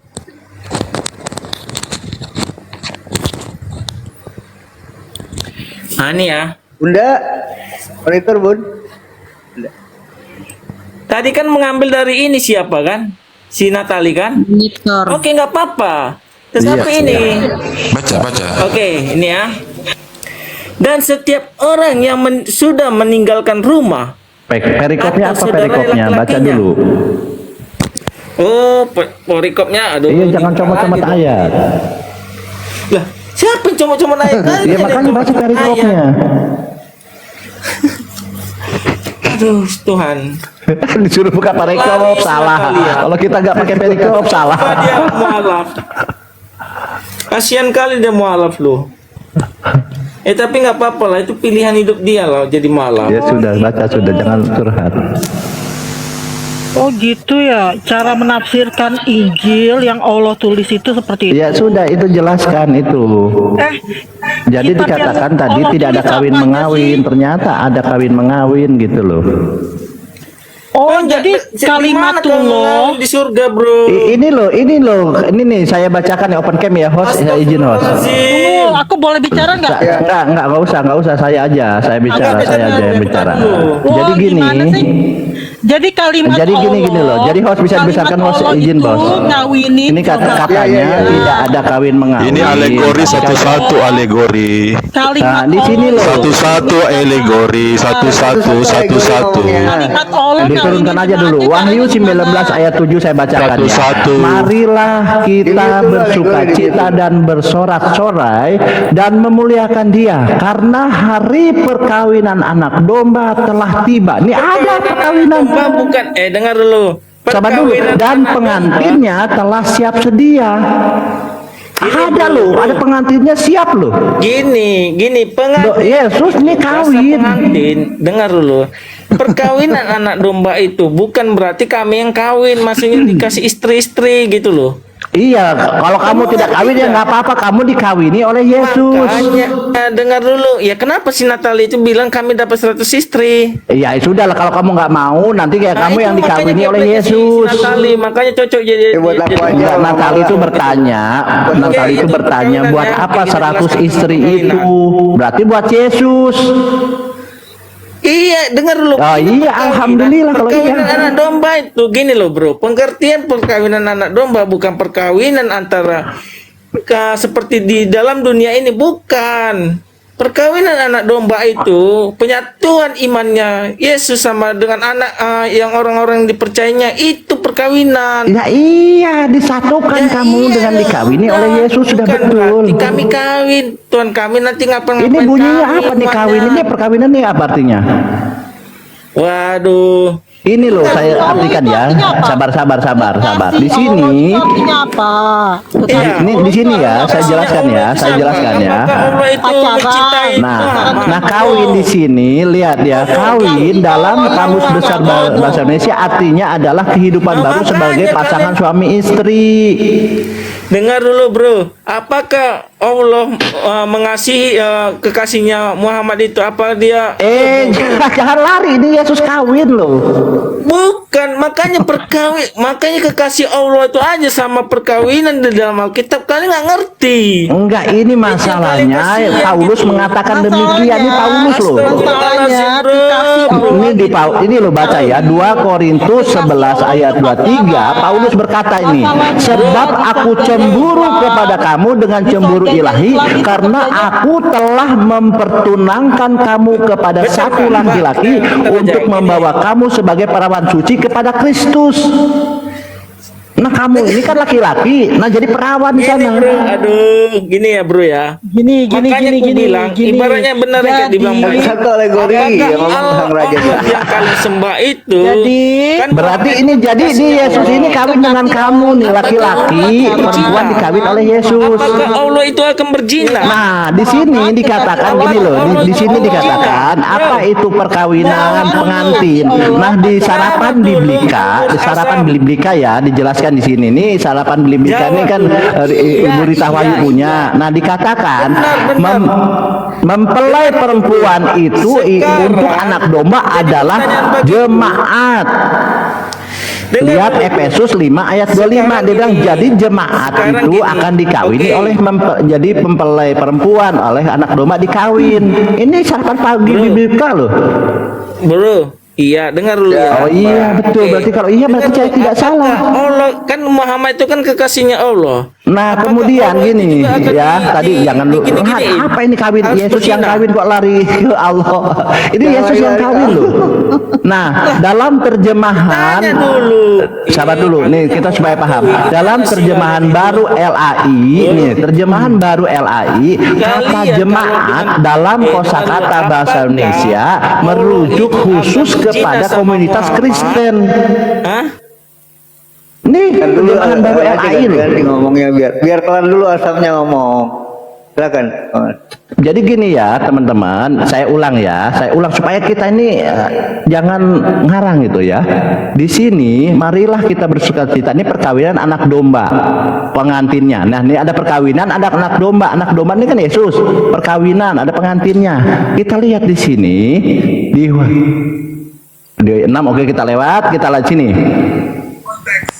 Ini ya. Bunda, monitor Bun. Tadi kan mengambil dari ini siapa kan? Si Natali kan? Monitor. Oke, nggak apa-apa. Tetapi Iya, ini, Baca. oke, ini ya. Dan setiap orang yang sudah meninggalkan rumah. Perikopnya apa perikopnya? Baca dulu. Oh, perikopnya. Aduh. Iya, jangan comot-comot ayat. Lah, siapa yang comot-comot ayat? Iya, makanya baca perikopnya. Aduh, Tuhan. Disuruh buka perikop, salah. Kalau kita nggak pakai perikop, salah. Dia mualaf. Kasihan kali dia mualaf loh. Tapi nggak apa-apa lah, itu pilihan hidup dia loh jadi mualaf. Ya sudah, baca sudah, jangan curhat. Oh gitu ya, cara menafsirkan Injil yang Allah tulis itu seperti itu. Ya sudah, itu jelaskan itu. Jadi kitab dikatakan yang tadi Allah tidak ada tulis kawin apanya mengawin, sih? ternyata ada kawin mengawin gitu loh. Oh, jadi kalimatullah di surga, bro. Ini loh, ini nih saya bacakan ya, open cam ya, host, ya, izin host. Tunggu, aku boleh bicara nggak? Nggak usah, saya aja bicara, saya aja yang bicara. Jadi gini. Gimana sih? Jadi kalimat Jadi gini Allah, loh. Jadi host bisa kalimat dibesarkan host Allah izin itu bos. ngawinin Ini katanya tidak ada kawin mengawin. Ini alegori satu-satu alegori. Nah, di sini loh. Satu-satu alegori, satu-satu. Kalimat Allah Diturunkan aja dulu. Wahyu 19 ayat 7 saya bacakan ya. Satu-satu. Marilah kita bersukacita dan bersorak-sorai dan memuliakan Dia karena hari perkawinan anak domba telah tiba. Ini ada perkawinan. Bukan, dengar dulu. Sabar dulu. Dan pengantinnya telah siap sedia. Ada loh, ada pengantinnya siap loh. Gini, pengantin. Yesus ini kawin. Pengantin, dengar dulu. Perkawinan anak domba itu bukan berarti kami yang kawin, maksudnya dikasih istri-istri gitu loh. Iya, kalau kamu tidak kawin ya nggak apa-apa, kamu dikawini oleh Yesus. Makanya dengar dulu, ya kenapa si Natali itu bilang kami dapat 100 istri? Ya sudah lah, kalau kamu nggak mau nanti kayak kamu yang dikawini oleh Yesus. Natali, makanya cocok jadi. Enggak, Natali itu bertanya, buat apa 100 istri itu? Berarti buat Yesus. Iya, dengar dulu. Oh iya, alhamdulillah kalau iya. Perkawinan anak domba itu gini loh, bro. Pengertian perkawinan anak domba bukan perkawinan antara seperti di dalam dunia ini, bukan. Perkawinan anak domba itu penyatuan imannya Yesus sama dengan anak yang orang-orang yang dipercayanya, itu perkawinan. Ya iya, disatukan kamu dengan dikawini oleh Yesus, sudah betul. Berarti kami kawin, Tuhan kami nanti ngapain? Ini bunyinya apa nih kawin? Ini perkawinan nih apa artinya? Waduh. Ini loh saya artikan ya. Sabar. Di sini. Artinya apa? Di sini ya, saya jelaskan ya. Nah, kawin di sini lihat ya, kawin dalam kamus besar bahasa Indonesia artinya adalah kehidupan baru sebagai pasangan suami istri. Dengar dulu, bro. Apakah Allah mengasihi kekasihnya Muhammad itu? Apa dia? Jangan lari, ini Yesus kawin loh. Bukan, makanya kekasih Allah itu aja sama perkawinan di dalam Alkitab. Kalian nggak ngerti. Enggak, ini masalahnya Paulus mengatakan demikian. Ini Paulus loh. Ini lo baca ya, 2 Korintus 11 ayat 23. Paulus berkata ini, sebab aku cemburu kepada kamu dengan cemburu ilahi karena aku telah mempertunangkan kamu kepada satu laki-laki untuk membawa kamu sebagai perawan suci kepada Kristus. Nah kamu ini kan laki-laki, nah jadi perawan di sana. Aduh, gini ya bro ya. Gini. Ibaratnya benar yang dibilang satu alegori Allah yang kalian sembah itu. Jadi kan berarti ini jadi Yesus ini kawin dengan kamu nih, laki-laki, perempuan dikawin oleh Yesus. Apakah Allah itu akan berzina? Nah, di sini dikatakan gini loh, di sini dikatakan apa itu perkawinan pengantin. Nah, di sarapan biblika ya dijelaskan di sini nih, sarapan biblika ini kan Ibu Rita Wahyu punya. Nah, dikatakan mempelai perempuan itu untuk anak domba adalah jemaat. Lihat Efesus 5 ayat 25, dia bilang jadi jemaat itu akan dikawini oleh jadi mempelai perempuan, oleh anak domba dikawin. Ini sarapan pagi biblika loh. Bro, iya, dengar dulu ya. Oh iya, betul. Berarti kalau iya berarti saya tidak salah. Allah kan Muhammad itu kan kekasihnya Allah. Nah, kemudian gini ya, tadi jangan lu apa ini kawin Yesus yang kawin kok lari ke Allah. Ini Yesus yang kawin loh. Nah, dalam terjemahan sabar dulu nih kita supaya paham. Dalam terjemahan baru LAI, nih terjemahan baru LAI, kata jemaat dalam kosakata bahasa Indonesia merujuk khusus kepada komunitas Kristen. Nih, Kan dulu terjemahan baru aja LAI loh. ganti ngomongnya biar kelar dulu asapnya ngomong. Silakan. Jadi gini ya teman-teman, saya ulang supaya kita ini jangan ngarang gitu ya. Di sini marilah kita bersukacita. Ini perkawinan anak domba, pengantinnya. Nah, ini ada perkawinan, ada anak domba. Anak domba ini kan Yesus. Perkawinan, ada pengantinnya. Kita lihat di sini di 6, oke kita lewat, kita lihat sini.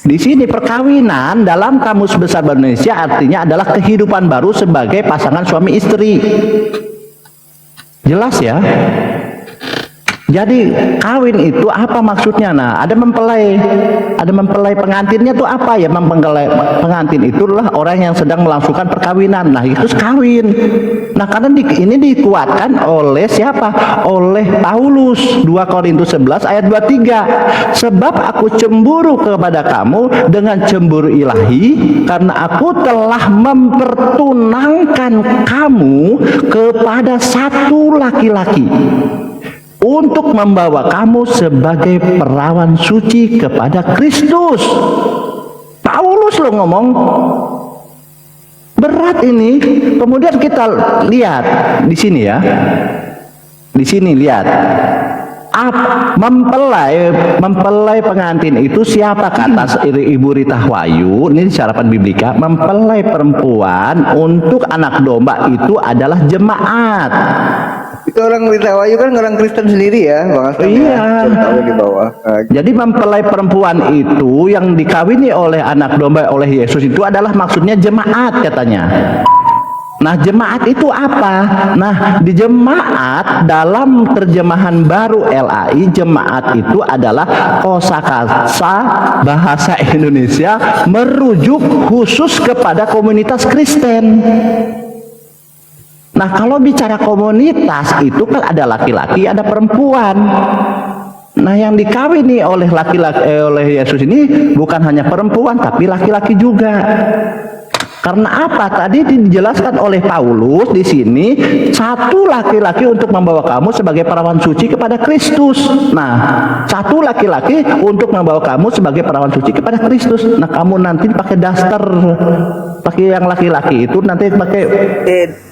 Di sini perkawinan dalam Kamus Besar Bahasa Indonesia artinya adalah kehidupan baru sebagai pasangan suami istri. Jelas ya? Jadi kawin itu apa maksudnya? Nah, ada mempelai pengantinnya tuh apa ya? Mempelai pengantin itulah orang yang sedang melangsungkan perkawinan. Nah, itu kawin. Nah, karena ini dikuatkan oleh siapa? Oleh Paulus, 2 Korintus 11 ayat 23. Sebab aku cemburu kepada kamu dengan cemburu ilahi, karena aku telah mempertunangkan kamu kepada satu laki-laki untuk membawa kamu sebagai perawan suci kepada Kristus. Paulus lo ngomong. Berat ini. Kemudian kita lihat di sini ya. Di sini lihat. Mempelai pengantin itu siapa? Kata Ibu Rita Wahyu, ini syarapan biblika, mempelai perempuan untuk anak domba itu adalah jemaat. Itu orang Rita Wahyu kan orang Kristen sendiri ya, Bang Aslam. Iya. Tahu di bawah. Jadi mempelai perempuan itu yang dikawini oleh anak domba oleh Yesus itu adalah maksudnya jemaat katanya. Nah, jemaat itu apa? Nah, di jemaat dalam terjemahan baru LAI, jemaat itu adalah kosakata bahasa Indonesia merujuk khusus kepada komunitas Kristen. Nah, kalau bicara komunitas itu kan ada laki-laki, ada perempuan. Nah, yang dikawini oleh oleh Yesus ini bukan hanya perempuan tapi laki-laki juga. Karena apa? Tadi dijelaskan oleh Paulus di sini, satu laki-laki untuk membawa kamu sebagai perawan suci kepada Kristus. Nah, satu laki-laki untuk membawa kamu sebagai perawan suci kepada Kristus. Nah, kamu nanti pakai daster, pakai yang laki-laki itu nanti pakai.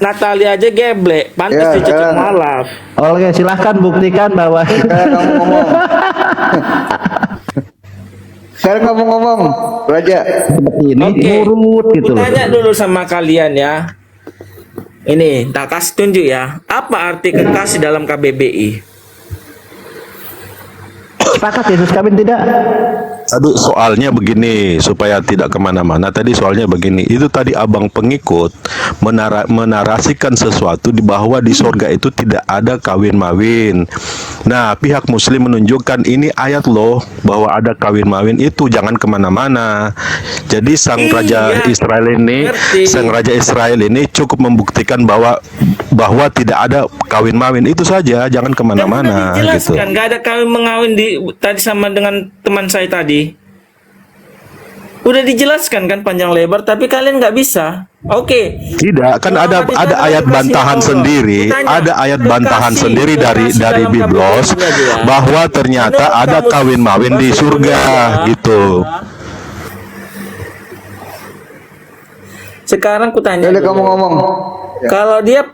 Natalia aja geblek, pantas dicocok malam. Oke, silahkan buktikan bahwa. Sekarang ngomong-ngomong, Raja. Seperti ini, nurut gitu loh. Tanya dulu sama kalian ya. Ini, tak kasih tunjuk ya. Apa arti kekasih dalam KBBI? Sepakat Yesus kawin tidak? Aduh, soalnya begini, supaya tidak kemana-mana. Tadi soalnya begini, itu tadi abang pengikut menarasikan sesuatu bahwa di sorga itu tidak ada kawin-mawin. Nah, pihak muslim menunjukkan ini ayat loh, bahwa ada kawin-mawin itu, jangan kemana-mana. Jadi sang raja Israel ini cukup membuktikan bahwa tidak ada kawin-mawin, itu saja, jangan kemana-mana gitu. Dijelaskan, nggak ada kawin mengawin tadi sama dengan teman saya tadi. Udah dijelaskan kan panjang lebar, tapi kalian nggak bisa. Oke. Tidak, kan ada ayat bantahan sendiri, ada ayat bantahan sendiri dari Biblos bahwa ternyata ada kawin mawin di surga gitu. Sekarang kutanya. Udah kamu ngomong. Kalau dia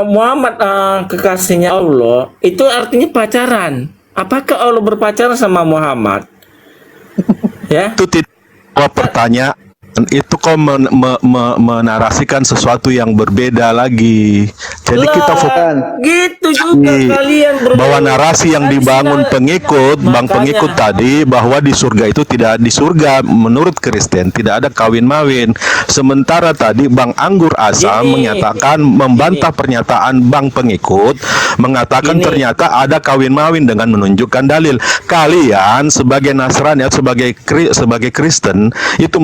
Muhammad kekasihnya Allah, itu artinya pacaran. Apakah Allah berpacaran sama Muhammad? Ya. Itu tidak pertanyaan. Itu kau menarasikan sesuatu yang berbeda lagi. Jadi kita fokus gitu juga kalian bahwa narasi yang dibangun bang pengikut tadi bahwa di surga itu tidak, di surga menurut Kristen tidak ada kawin mawin. Sementara tadi Bang Anggur Asam menyatakan membantah pernyataan bang pengikut, mengatakan ternyata ada kawin mawin dengan menunjukkan dalil. Kalian sebagai Nasrani atau sebagai Kristen itu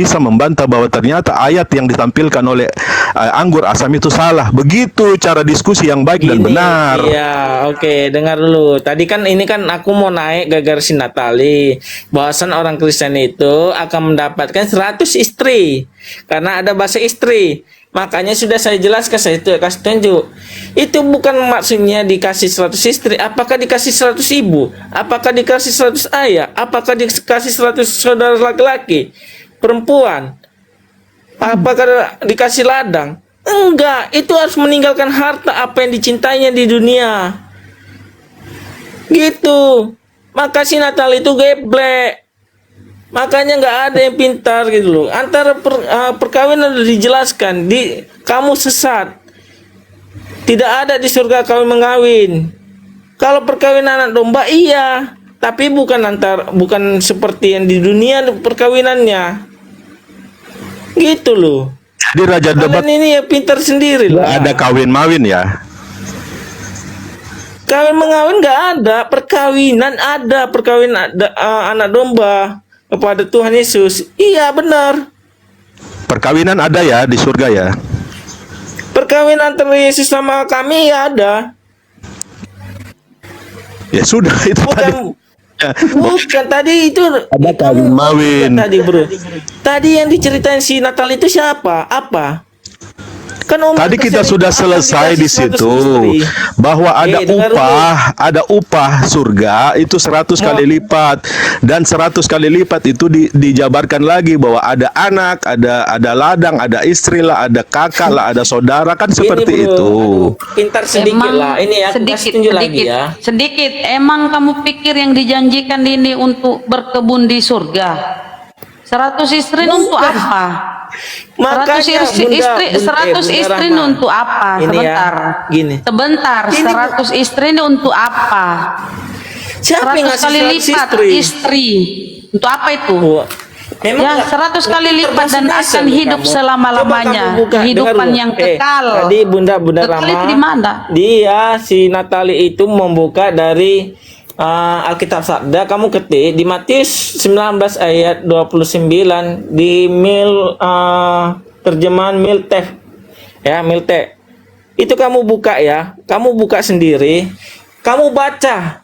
bisa membantah bahwa ternyata ayat yang ditampilkan oleh anggur asam itu salah. Begitu cara diskusi yang baik dan benar. Iya, oke, dengar dulu. Tadi kan ini kan aku mau naik gara-gara si Natali. Bahasan orang Kristen itu akan mendapatkan 100 istri. Karena ada bahasa istri. Makanya sudah saya jelaskan, saya kasih tunjuk. Itu bukan maksudnya dikasih 100 istri. Apakah dikasih 100 ibu? Apakah dikasih 100 ayah? Apakah dikasih 100 saudara laki-laki? Perempuan? Apakah dikasih ladang? Enggak, itu harus meninggalkan harta apa yang dicintainya di dunia. Gitu. Maka si Natal itu geblek. Makanya nggak ada yang pintar gitu loh. Antara perkawinan udah dijelaskan, kamu sesat. Tidak ada di surga kawin mengawin. Kalau perkawinan anak domba iya, tapi bukan seperti yang di dunia perkawinannya. Gitu loh. Jadi Raja Debat Kalian ini ya pintar sendiri lah. ada kawin-mawin ya. Kawin mengawin nggak ada, perkawinan ada, perkawinan anak domba kepada Tuhan Yesus. Iya benar. Perkawinan ada ya di surga ya. Perkawinan antara Yesus sama kami ya ada. Ya sudah itu tadi. Bukan tadi itu Ada kawin-mawin. tadi bro. Tadi yang diceritain si Natal itu siapa? Apa? Kan Tadi kita sudah selesai di situ bahwa ada upah surga itu 100 kali lipat, dan 100 kali lipat itu dijabarkan lagi bahwa ada anak, ada ladang, ada istri lah, ada kakak lah, ada saudara, kan seperti itu. Pintar sedikit lah. Ini ya, aku kasih tunjuk lagi ya. Sedikit. Emang kamu pikir yang dijanjikan ini untuk berkebun di surga? 100 istri untuk apa? 100 istri ini untuk apa? Sebentar. Gini. Sebentar, 100 istri ini untuk apa? Siapa yang 100 ngasih kali 100 lipat istri. Untuk apa itu? Memang Ya, 100 kali lipat dan akan hidup selama-lamanya. Kehidupan yang kekal. Tadi Bunda Kekal itu di mana? Dia si Natali itu membuka dari Alkitab Sabda. Kamu ketik di Matius 19 ayat 29 di terjemahan Miltef ya, Milte. Itu kamu buka ya. Kamu buka sendiri. Kamu baca.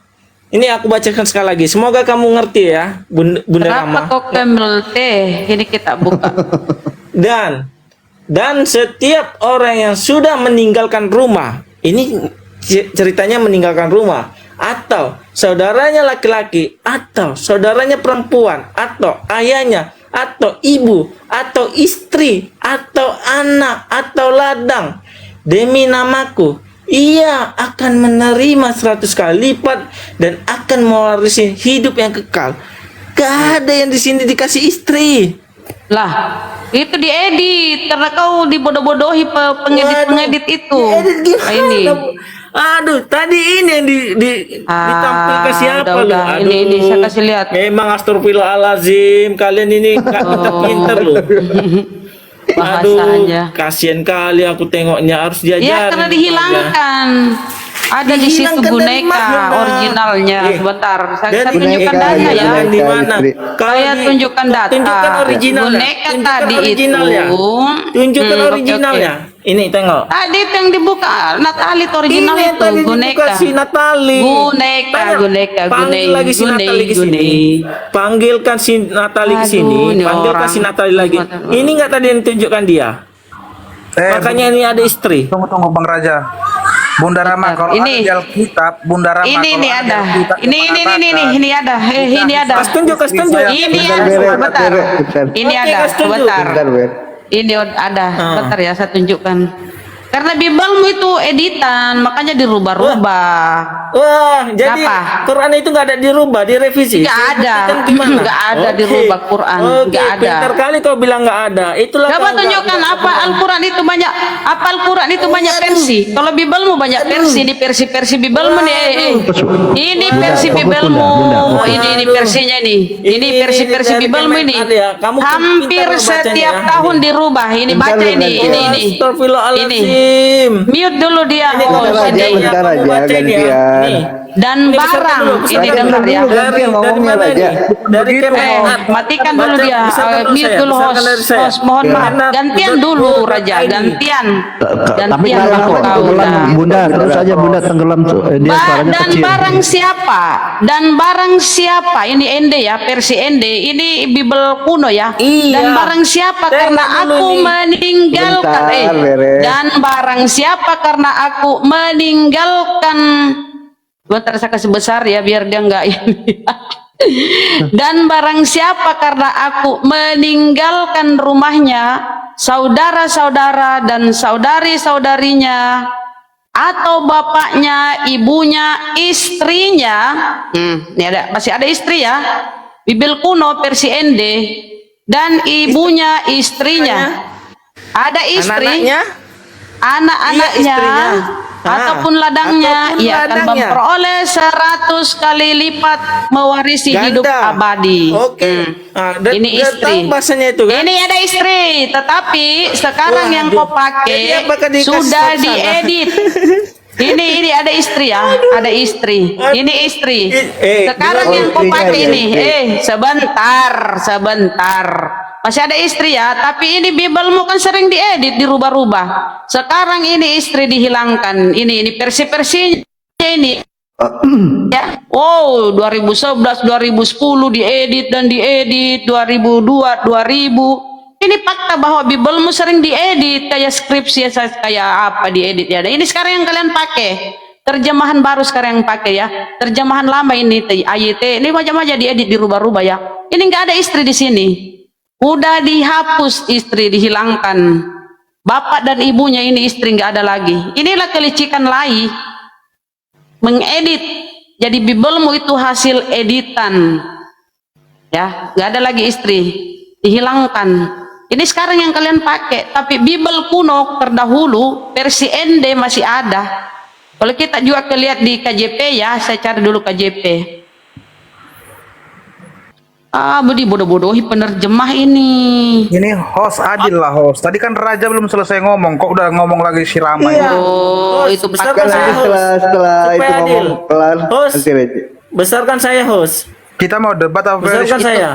Ini aku bacakan sekali lagi. Semoga kamu ngerti ya, Bunda Rama. Kenapa kok ke Milte? Ini kita buka. Dan setiap orang yang sudah meninggalkan rumah, ini ceritanya meninggalkan rumah, atau saudaranya laki-laki, atau saudaranya perempuan, atau ayahnya, atau ibu, atau istri, atau anak, atau ladang, demi namaku, ia akan menerima 100 kali lipat dan akan mewarisi hidup yang kekal. Gak ada yang di sini dikasih istri. Lah, itu diedit karena kau dibodoh-bodohi pengedit-pengedit itu. Gimana? Ini. Aduh, tadi ini yang ditampilkan siapa loh? Udah. Aduh, Ini saya kasih lihat. Memang astagfirullahalazim, kalian ini pinter loh. Bahasanya. Aduh, kasihan kali aku tengoknya, harus diajarin. Ya karena dihilangkan. Ada di situ Dihilangkan dari boneka mana? originalnya. Sebentar, saya Dari tunjukkan data ya. Di mana? Saya tunjukkan data. Tunjukkan originalnya. Boneka Tunjukkan tadi originalnya. itu. Tunjukkan oke, originalnya. Ini tengok. Tadi itu yang dibuka Natali itu original Ini yang itu tadi boneka. dibuka si Natali. Boneka. Panggil lagi si Natali ke sini. Panggilkan si Natali ke sini. Aduh, ini Panggilkan orang. si Natali lagi. Ini nggak tadi yang tunjukkan dia. Makanya ini ada istri. Tunggu Bang Raja. Bunda Rama kalau Ini. ada di Alkitab, Bunda Rama Ini kalau ada. di Alkitab, Ini ada. Ini ada. Kas tunjuk. Ini ya, sebentar. Ini ada, sebentar. Ini ada, sebentar ya, saya tunjukkan. Karena Bibalmu itu editan, makanya dirubah-rubah. Wah, jadi Kenapa? Quran itu nggak ada dirubah, direvisi. Nggak ada. Kan gimana? Nggak ada Oke. dirubah Quran. Oke, Nggak ada. pintar kali kau bilang nggak ada. Itulah Coba kau tunjukkan nggak- apa Al-Quran itu banyak. Apa Al-Quran itu banyak versi? Kalau Bibalmu banyak versi, ini versi Bibalmu nih. Ini versi Bibalmu. Ini versinya nih. Ini versi dari Bibalmu ini. Kementerian ya. Kamu Hampir pintar bacanya setiap ya. tahun dirubah. Ini baca ini. Ini. Astagfirullahaladzim. Mute dulu dia. Bentar aja, sedih. bentar aja, Kamu bacain ya. gantian. Nih. Dan Ini bisa barang, dulu, bisa ini dulu. dengar ya. Dari mana nih? Dari Kemenat. Matikan dulu Baca, dia. misalkan dulu Mute saya, dulu misalkan dari host. saya. Host, mohon maaf. Gantian dulu Raja, gantian. Tapi Gantian kalah dulu kok kau tenggelam, dah. Bunda, terus aja Bunda tenggelam, dia suaranya Dan kecil. barang siapa? Dan barang siapa? Ini ND ya, versi ND. Ini Bible kuno ya. Dan barang siapa karena aku meninggalkan Bentar, beres. dan barang siapa karena aku meninggalkan. Bentar saya kasih besar ya biar dia enggak ini. Dan barang siapa karena aku meninggalkan rumahnya, saudara-saudara dan saudari-saudarinya, atau bapaknya, ibunya, istrinya, ini ada, masih ada istri ya, Bibil kuno versi ND, dan ibunya, istrinya, ada istri, anak-anaknya, ataupun ladangnya, ia akan memperoleh 100 kali lipat mewarisi hidup abadi. Ini istri. Ini ada istri, tetapi sekarang yang kau pakai sudah diedit. Ini ada istri ya, ada istri. Ini istri. Sekarang yang kau pakai ini, sebentar. Masih ada istri ya, tapi ini Biblemu kan sering diedit, dirubah-rubah. Sekarang ini istri dihilangkan. Ini versi-versinya ini. Ya, wow, 2011, 2010 diedit dan diedit, 2002, 2000. Ini fakta bahwa Biblemu sering diedit, kayak skripsi, kayak apa diedit ya. Ini sekarang yang kalian pakai. Terjemahan baru sekarang yang pakai ya. Terjemahan lama ini AYT, ini macam-macam diedit, dirubah-rubah ya. Ini nggak ada istri di sini. Udah dihapus istri, dihilangkan. Bapak dan ibunya ini istri nggak ada lagi. Inilah kelicikan lai. Mengedit. Jadi Biblemu itu hasil editan. Ya, nggak ada lagi istri. Dihilangkan. Ini sekarang yang kalian pakai. Tapi Bible kuno terdahulu, versi ND masih ada. Kalau kita juga lihat di KJP ya, saya cari dulu KJP. Budi bodoh-bodohi penerjemah ini. Ini host adil lah host. Tadi kan Raja belum selesai ngomong, kok udah ngomong lagi si Rama ini. Oh, itu besarkan pakai saya host. Setelah Supaya itu adil. ngomong pelan. Host, nanti aja. besarkan saya host. Kita mau debat apa? Besarkan saya.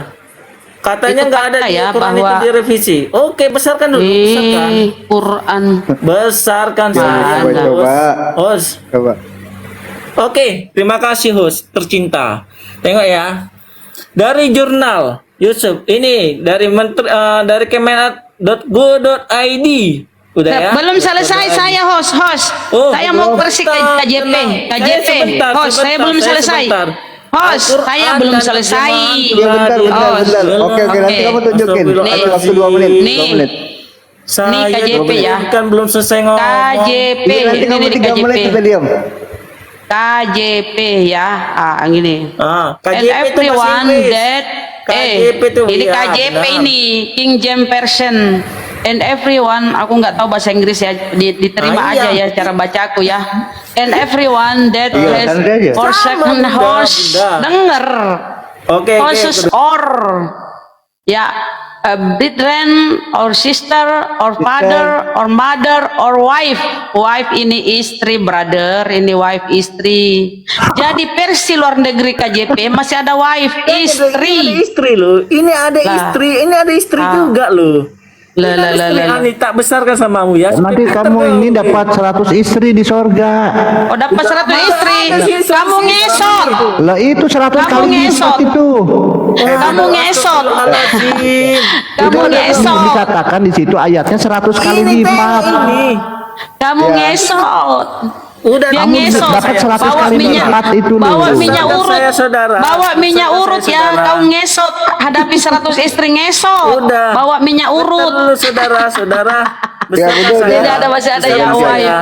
Katanya Itu nggak ada fakta di ya, Quran itu bahwa- direvisi. Oke, besarkan dulu. Besarkan. Quran. Besarkan saya. Host. Coba. Oke, terima kasih host tercinta. Tengok ya. Dari jurnal Yusuf ini dari dari kemenat.go.id. Udah ya? Belum selesai saya host. Saya mau versi KJP. Host, saya belum selesai. Host, saya belum selesai. Ya bentar. Oke, nanti kamu tunjukin. Ada waktu 2 menit. Nih. 2 menit. Ini KJP ya. Kan belum selesai ngomong. KJP. Nanti kamu 3 menit kita diam. KJP ya. Gini. And KJP itu everyone bahasa Inggris. that KJP tuh, ini ya, KJP benar. ini King James Version. And everyone, aku nggak tahu bahasa Inggris ya, diterima aja ya cara bacaku ya. And everyone that has forsaken horse, denger. Oke. Horses or ya, brethren or sister or father or mother or wife. Wife ini istri, brother ini wife istri. Jadi versi luar negeri KJP masih ada wife istri. Istri lo, ini ada istri juga lo. Ani tak besarkan samamu ya. Nanti kamu ini dapat 100 istri di sorga. Oh, dapat 100 istri. Kamu ngesot. Lah itu 100 Kamu kali ngesot. lipat itu. Kamu ngesot. Kamu ngesot. Dikatakan di situ ayatnya 100 kali lipat. Kamu ngesot. Udah Dia kamu ngesot. dapat 100 Bawa kali minyak. lipat itu loh. Bawa minyak urut. Saya, saudara. Bawa minyak Saya, urut ya. saudara. Kau ngesot. Hadapi 100 istri ngesot. Udah. Bawa minyak urut. Dulu saudara. Besarkan betul, saya. Tidak ada masih ada ya Besarkan wife. saya.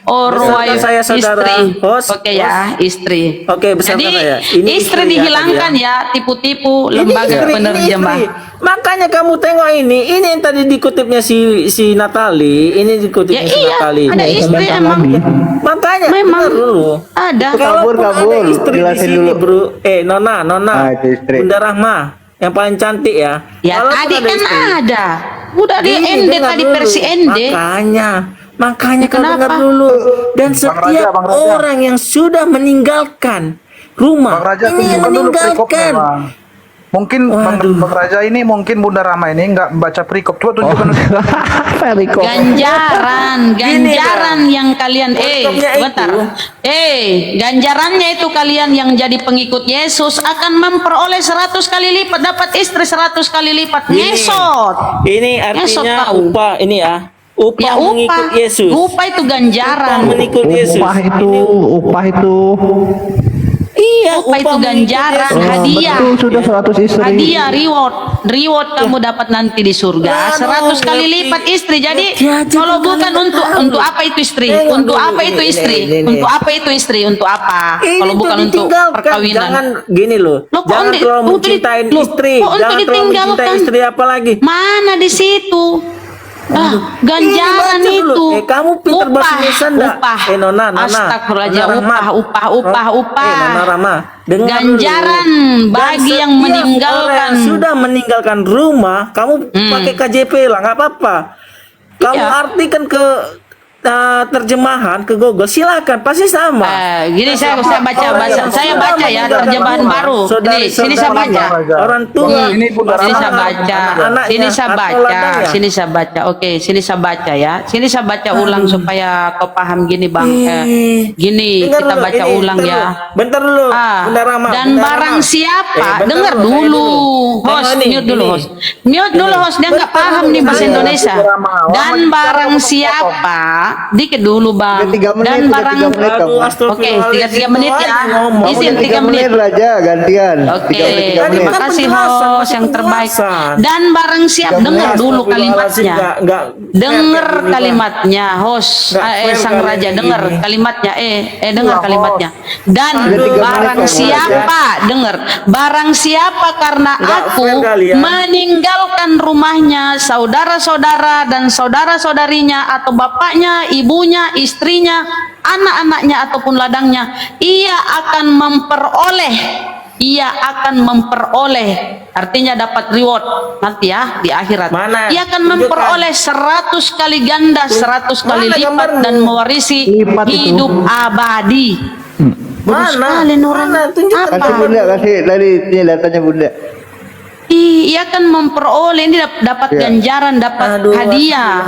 Or Besarkan wife saya, saudara. istri. Host, Oke ya, istri. Oke, besarkan Jadi saya. Ini istri istri ya, dihilangkan ya, tipu-tipu lembaga Ini penerjemah. istri. Makanya kamu tengok ini yang tadi dikutipnya si Natali, ini dikutipnya Ya si iya, Natali. ada istri emang. Makanya Memang benar dulu. ada. Kabur. Ada istri di Jelasin sini, dulu. Bro. Nona. Itu istri. Bunda Rahma yang paling cantik ya. Ya Walaupun tadi ada kan istri. ada. Udah di Ini, ND dengar tadi dulu. versi ND. Makanya Makanya kau Kenapa? dengar dulu. Dan Bang setiap Bang Raja. orang yang sudah meninggalkan rumah, Bang Raja ini yang tunjukkan dulu perikopnya, meninggalkan. Bang. Mungkin Bang Raja ini, mungkin Bunda Rama ini nggak baca perikop. Coba tunjukkan dulu. Perikop. Ganjaran yang kalian bentar. Ganjarannya itu kalian yang jadi pengikut Yesus akan memperoleh 100 kali lipat, dapat istri 100 kali lipat. Ngesot. Ini Ngesot artinya kau. upah ini ya. Upah Ya mengikut Yesus. upah itu ganjaran. Upah mengikut Yesus. Upah itu. Iya, Upah itu ganjaran, hadiah. Betul, sudah 100 istri. Hadiah, reward kamu dapat nanti di surga 100 kali lipat istri. Jadi kalau bukan untuk apa itu istri? Untuk apa itu istri? Untuk apa itu istri? Untuk apa? Kalau bukan untuk perkawinan. Jangan gini loh. Loh, kok Jangan di- terlalu untuk di- mencintai loh, istri. kok untuk Jangan terlalu ditinggalkan? mencintai istri apa lagi? Mana di situ? Ganjaran Ini baca itu. dulu. Kamu pintar bahasa Indonesia enggak? Upah. Nona. Astagfirullahaladzim. Nona Rama. Upah. Nona Rama. Dengar Ganjaran dulu. bagi Dan yang setiap meninggalkan. orang yang sudah meninggalkan rumah, kamu pakai KJP lah, nggak apa-apa. Kamu Iya. artikan ke terjemahan ke Google, silakan, pasti sama. Gini saya baca ya terjemahan baru. Sini saya baca. Orang tua, Sini saya baca. anaknya, Sini saya atau baca. ladangnya. Sini saya baca. Oke, sini saya baca ya. Sini saya baca ulang supaya kau paham gini Bang. Gini Dengar kita dulu, baca ini, ulang bentar ya. dulu. Bentar dulu. Bunda Rama, Dan Bunda barang Rama. siapa? Bentar Dengar dulu, saya dulu. dulu. Host, Tengok ini, mute dulu ini. host. Mute dulu host, dia nggak Bentar paham dulu, nih bahasa saya. Indonesia. Dan barang siapa? Dikit dulu Bang. 3 menit, Dan 3 barang menit, Bang. Oke, 3 menit ya. Kamu Izin udah 3 menit. Raja gantian. Oke, 3 menit. terima kasih host yang terbaik. Dan barang siap, dengar dulu kalimatnya. Dengar kalimatnya, host. Sang raja, dengar kalimatnya. Dengar kalimatnya. Dan barang siapa, dengar. Barang siapa karena aku meninggalkan rumahnya, saudara-saudara dan saudara-saudarinya atau bapaknya, ibunya, istrinya, anak-anaknya ataupun ladangnya, ia akan memperoleh, artinya dapat reward nanti ya di akhirat. Ia akan memperoleh 100 kali ganda, 100 kali lipat dan mewarisi hidup abadi. Mana? Kasih Bunda, kasih dari ini datanya Bunda. Ia akan memperoleh, ini dapat ganjaran, dapat hadiah.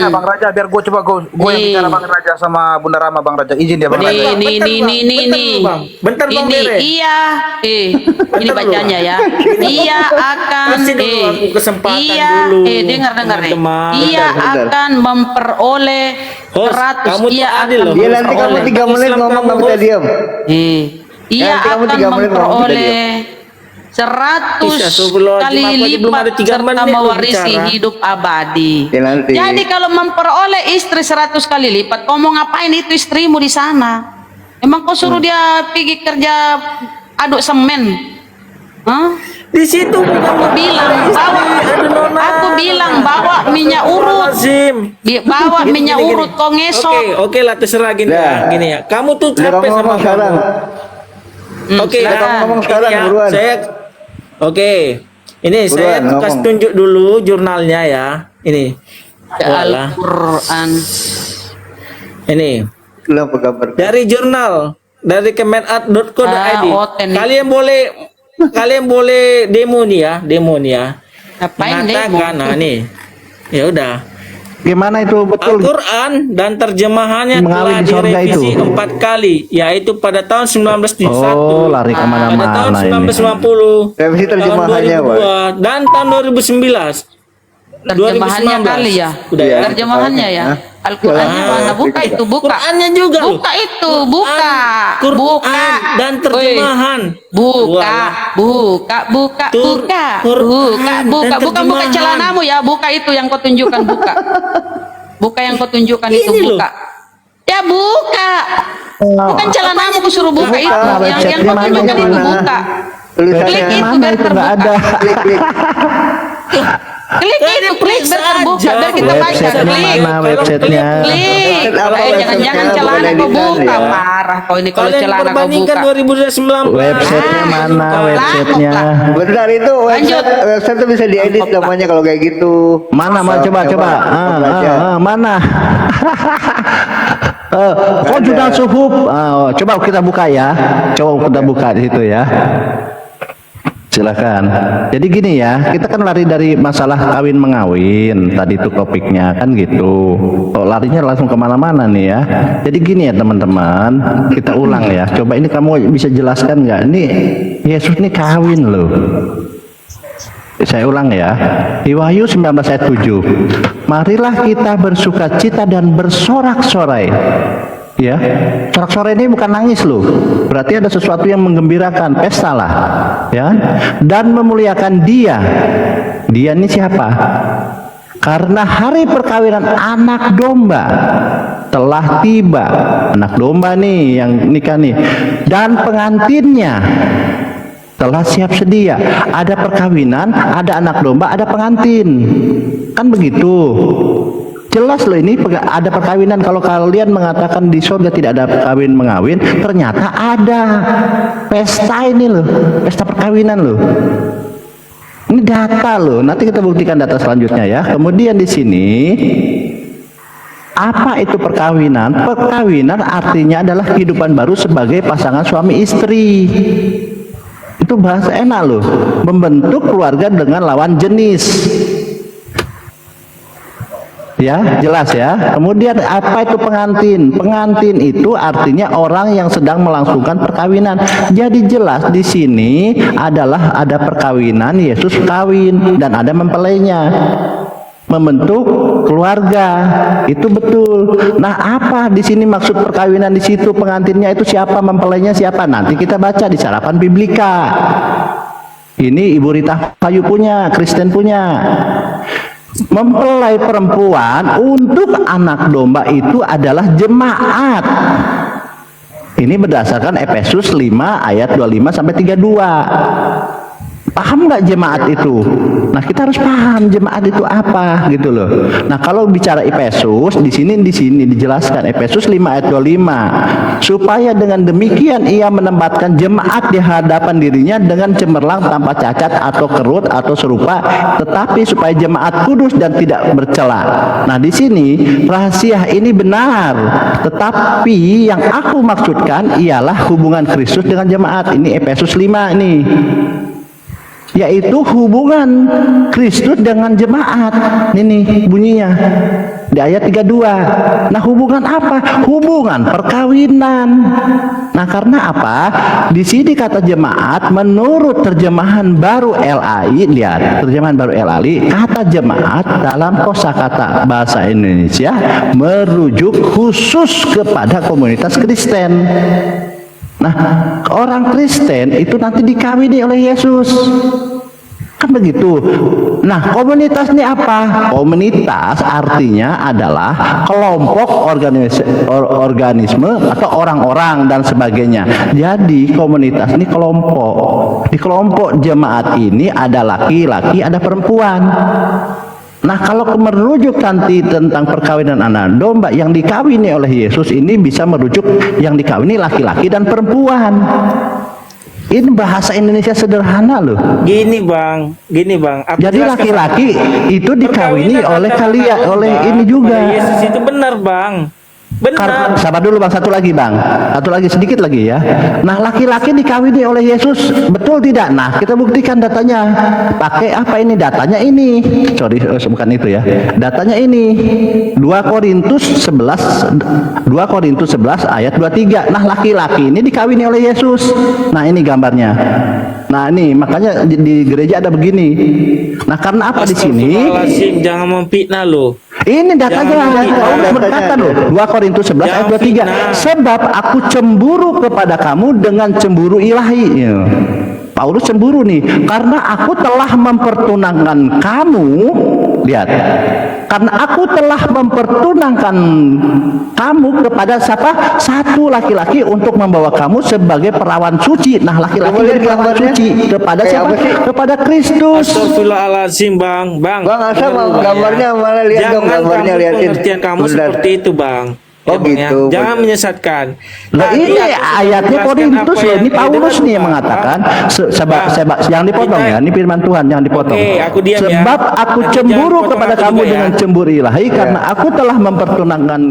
Bang Raja, biar gue coba gue yang bicara Bang Raja sama Bunda Rama. Bang Raja, izin ya Bang Raja. Ini. Bentar Bang Bere. Iya, ini bacanya ya. Ia akan, Kasih dulu aku kesempatan iya, dulu. dengar teman-teman. Ia Bentar. akan memperoleh Host, 100. kamu tuh Ia adil akan loh. Dia nanti kamu 3 menit ngomong nggak bisa diam. Ia Nanti kamu akan 3 menit ngomong, memperoleh 100 kali Aku aja belum lipat ada 3 serta menit loh mewarisi bicara. hidup abadi. Ya, nanti. Jadi kalau memperoleh istri 100 kali lipat, kau mau ngapain itu istrimu di sana? Emang kau suruh dia pergi kerja aduk semen? Hah? Di situ aku bilang bawa minyak urut. Bawa minyak urut kau ngesok. Oke lah, terserah gini ya. Gini ya. Kamu tuh capek kamu sama ngomong sekarang. Oke, Kamu ngomong sekarang, ini ya, buruan. Ini saya Buruan, kasih ngomong. tunjuk dulu jurnalnya ya. Ini. Walah. Al-Quran. Ini. Kenapa kabar? Dari jurnal dari kemenat.co.id. Kalian boleh demo nih ya. Ngapain Mengatakan, nah nih. Ya udah. Gimana itu betul? Al-Quran dan terjemahannya Mengalir telah di sorga direvisi itu. 4 kali, yaitu pada tahun 1971, Oh, lari pada kemana-mana tahun ini. 1990, Revisi tahun terjemahannya, 2002, dan tahun 2019. Terjemahannya kali ya. Udah ya. Terjemahannya ya. Al-Qurannya mana? Buka itu, buka. Qurannya juga. Buka itu, buka. Quran Buka. dan terjemahan. Buka. Buka terjemahan. celanamu ya. Buka itu yang kau tunjukkan, buka. Buka yang kau tunjukkan itu, Ini loh. buka. Ya buka. Bukan celanamu aku suruh buka itu. Yang kau tunjukkan itu buka. Tulisannya Klik itu Mana biar itu nggak terbuka. ada? Klik. Klik itu, klik biar terbuka, biar kita baca. Websitenya Klik. mana websitenya? Klik. Jangan celana kau buka, parah kau ini kalau Kalian celana kau perbandingkan buka. 2019. Websitenya mana websitenya? Benar itu website itu bisa diedit namanya kalau kayak gitu. Mana coba mana? Jurnal Suhuf. Coba kita buka ya. Coba kita buka di situ ya. Silakan. Jadi gini ya, kita kan lari dari masalah kawin mengawin tadi itu topiknya kan gitu. Kok larinya langsung kemana-mana nih ya. Jadi gini ya teman-teman, kita ulang ya. Coba ini kamu bisa jelaskan nggak? Ini Yesus ini kawin loh. Saya ulang ya. Di Wahyu 19 ayat 7. Marilah kita bersukacita dan bersorak-sorai. Ya, sorak-sorai ini bukan nangis loh. Berarti ada sesuatu yang menggembirakan, pesta lah. Ya, dan memuliakan Dia. Dia ini siapa? Karena hari perkawinan anak domba telah tiba. Anak domba nih yang nikah nih. Dan pengantinnya telah siap sedia. Ada perkawinan, ada anak domba, ada pengantin. Kan begitu. Jelas loh ini ada perkawinan. Kalau kalian mengatakan di surga tidak ada kawin mengawin, ternyata ada pesta ini loh, pesta perkawinan loh. Ini data loh. Nanti kita buktikan data selanjutnya ya. Kemudian di sini apa itu perkawinan? Perkawinan artinya adalah kehidupan baru sebagai pasangan suami istri. Itu bahasa enak loh. Membentuk keluarga dengan lawan jenis. Ya, jelas ya. Kemudian apa itu pengantin? Pengantin itu artinya orang yang sedang melangsungkan perkawinan. Jadi jelas di sini adalah ada perkawinan, Yesus kawin dan ada mempelainya. Membentuk keluarga. Itu betul. Nah, apa di sini maksud perkawinan di situ? Pengantinnya itu siapa? Mempelainya siapa? Nanti kita baca di Sarapan Biblika. Ini Ibu Rita Kayu punya, Kristen punya. Mempelai perempuan untuk anak domba itu adalah jemaat. Ini berdasarkan Efesus 5 ayat 25 sampai 32. Paham nggak jemaat itu? Nah, kita harus paham jemaat itu apa gitu loh. Nah, kalau bicara Efesus di sini dijelaskan Efesus 5 ayat 25. Supaya dengan demikian ia menempatkan jemaat di hadapan dirinya dengan cemerlang tanpa cacat atau kerut atau serupa, tetapi supaya jemaat kudus dan tidak bercela. Nah, di sini rahasia ini benar. Tetapi yang aku maksudkan ialah hubungan Kristus dengan jemaat. Ini Efesus 5 ini. Yaitu hubungan Kristus dengan jemaat. Ini bunyinya di ayat 32. Nah, hubungan apa? Hubungan perkawinan. Nah, karena apa? Di sini kata jemaat menurut terjemahan baru LAI, lihat terjemahan baru LAI, kata jemaat dalam kosakata bahasa Indonesia merujuk khusus kepada komunitas Kristen. Nah, orang Kristen itu nanti dikawini oleh Yesus. Kan begitu. Nah, komunitas ini apa? Komunitas artinya adalah kelompok organisme atau orang-orang dan sebagainya. Jadi komunitas ini kelompok. Di kelompok jemaat ini ada laki-laki, ada perempuan. Nah, kalau merujuk nanti tentang perkawinan anak domba yang dikawini oleh Yesus ini bisa merujuk yang dikawini laki-laki dan perempuan. Ini bahasa Indonesia sederhana loh. Gini bang. Jadi laki-laki itu dikawini oleh kalian, oleh ini juga. Yesus itu benar bang. Benar. Sabar dulu bang, satu lagi bang, satu lagi sedikit lagi ya. Nah, laki-laki dikawini oleh Yesus, betul tidak? Nah, kita buktikan datanya. Pakai apa ini? Datanya ini. Sorry, bukan itu ya. Datanya ini. 2 Korintus 11 ayat 23. Nah, laki-laki ini dikawini oleh Yesus. Nah, ini gambarnya. Nah, ini makanya di gereja ada begini. Nah, karena apa di sini? Jangan memfitnah loh. Ini datanya berkata loh, 2 Korintus 11 ayat 23. Sebab aku cemburu kepada kamu dengan cemburu ilahi. Ya. Paulus cemburu nih, karena aku telah mempertunangkan kamu Lihat, karena aku telah mempertunangkan kamu kepada siapa? Satu laki-laki untuk membawa kamu sebagai perawan suci. Nah, laki-laki jadi perawan suci kepada siapa? Kepada Kristus. Astagfirullahaladzim, Bang. Bang, asal gambarnya mana lihat dong, gambarnya liatin. Pengertian kamu Benar. seperti itu, Bang. Oh, Bang, ya. gitu. Jangan menyesatkan. Lah Tadi ini aku ayatnya menjelaskan Korintus apa loh, yang ini Paulus didengar nih yang Bang. mengatakan, Bang, jangan dipotong ya, ini firman Tuhan, jangan dipotong. Oke, aku diam ya. Sebab aku Nanti cemburu jangan potong kepada aku kamu juga ya. dengan cemburu ilahi, karena aku telah mempertunangkan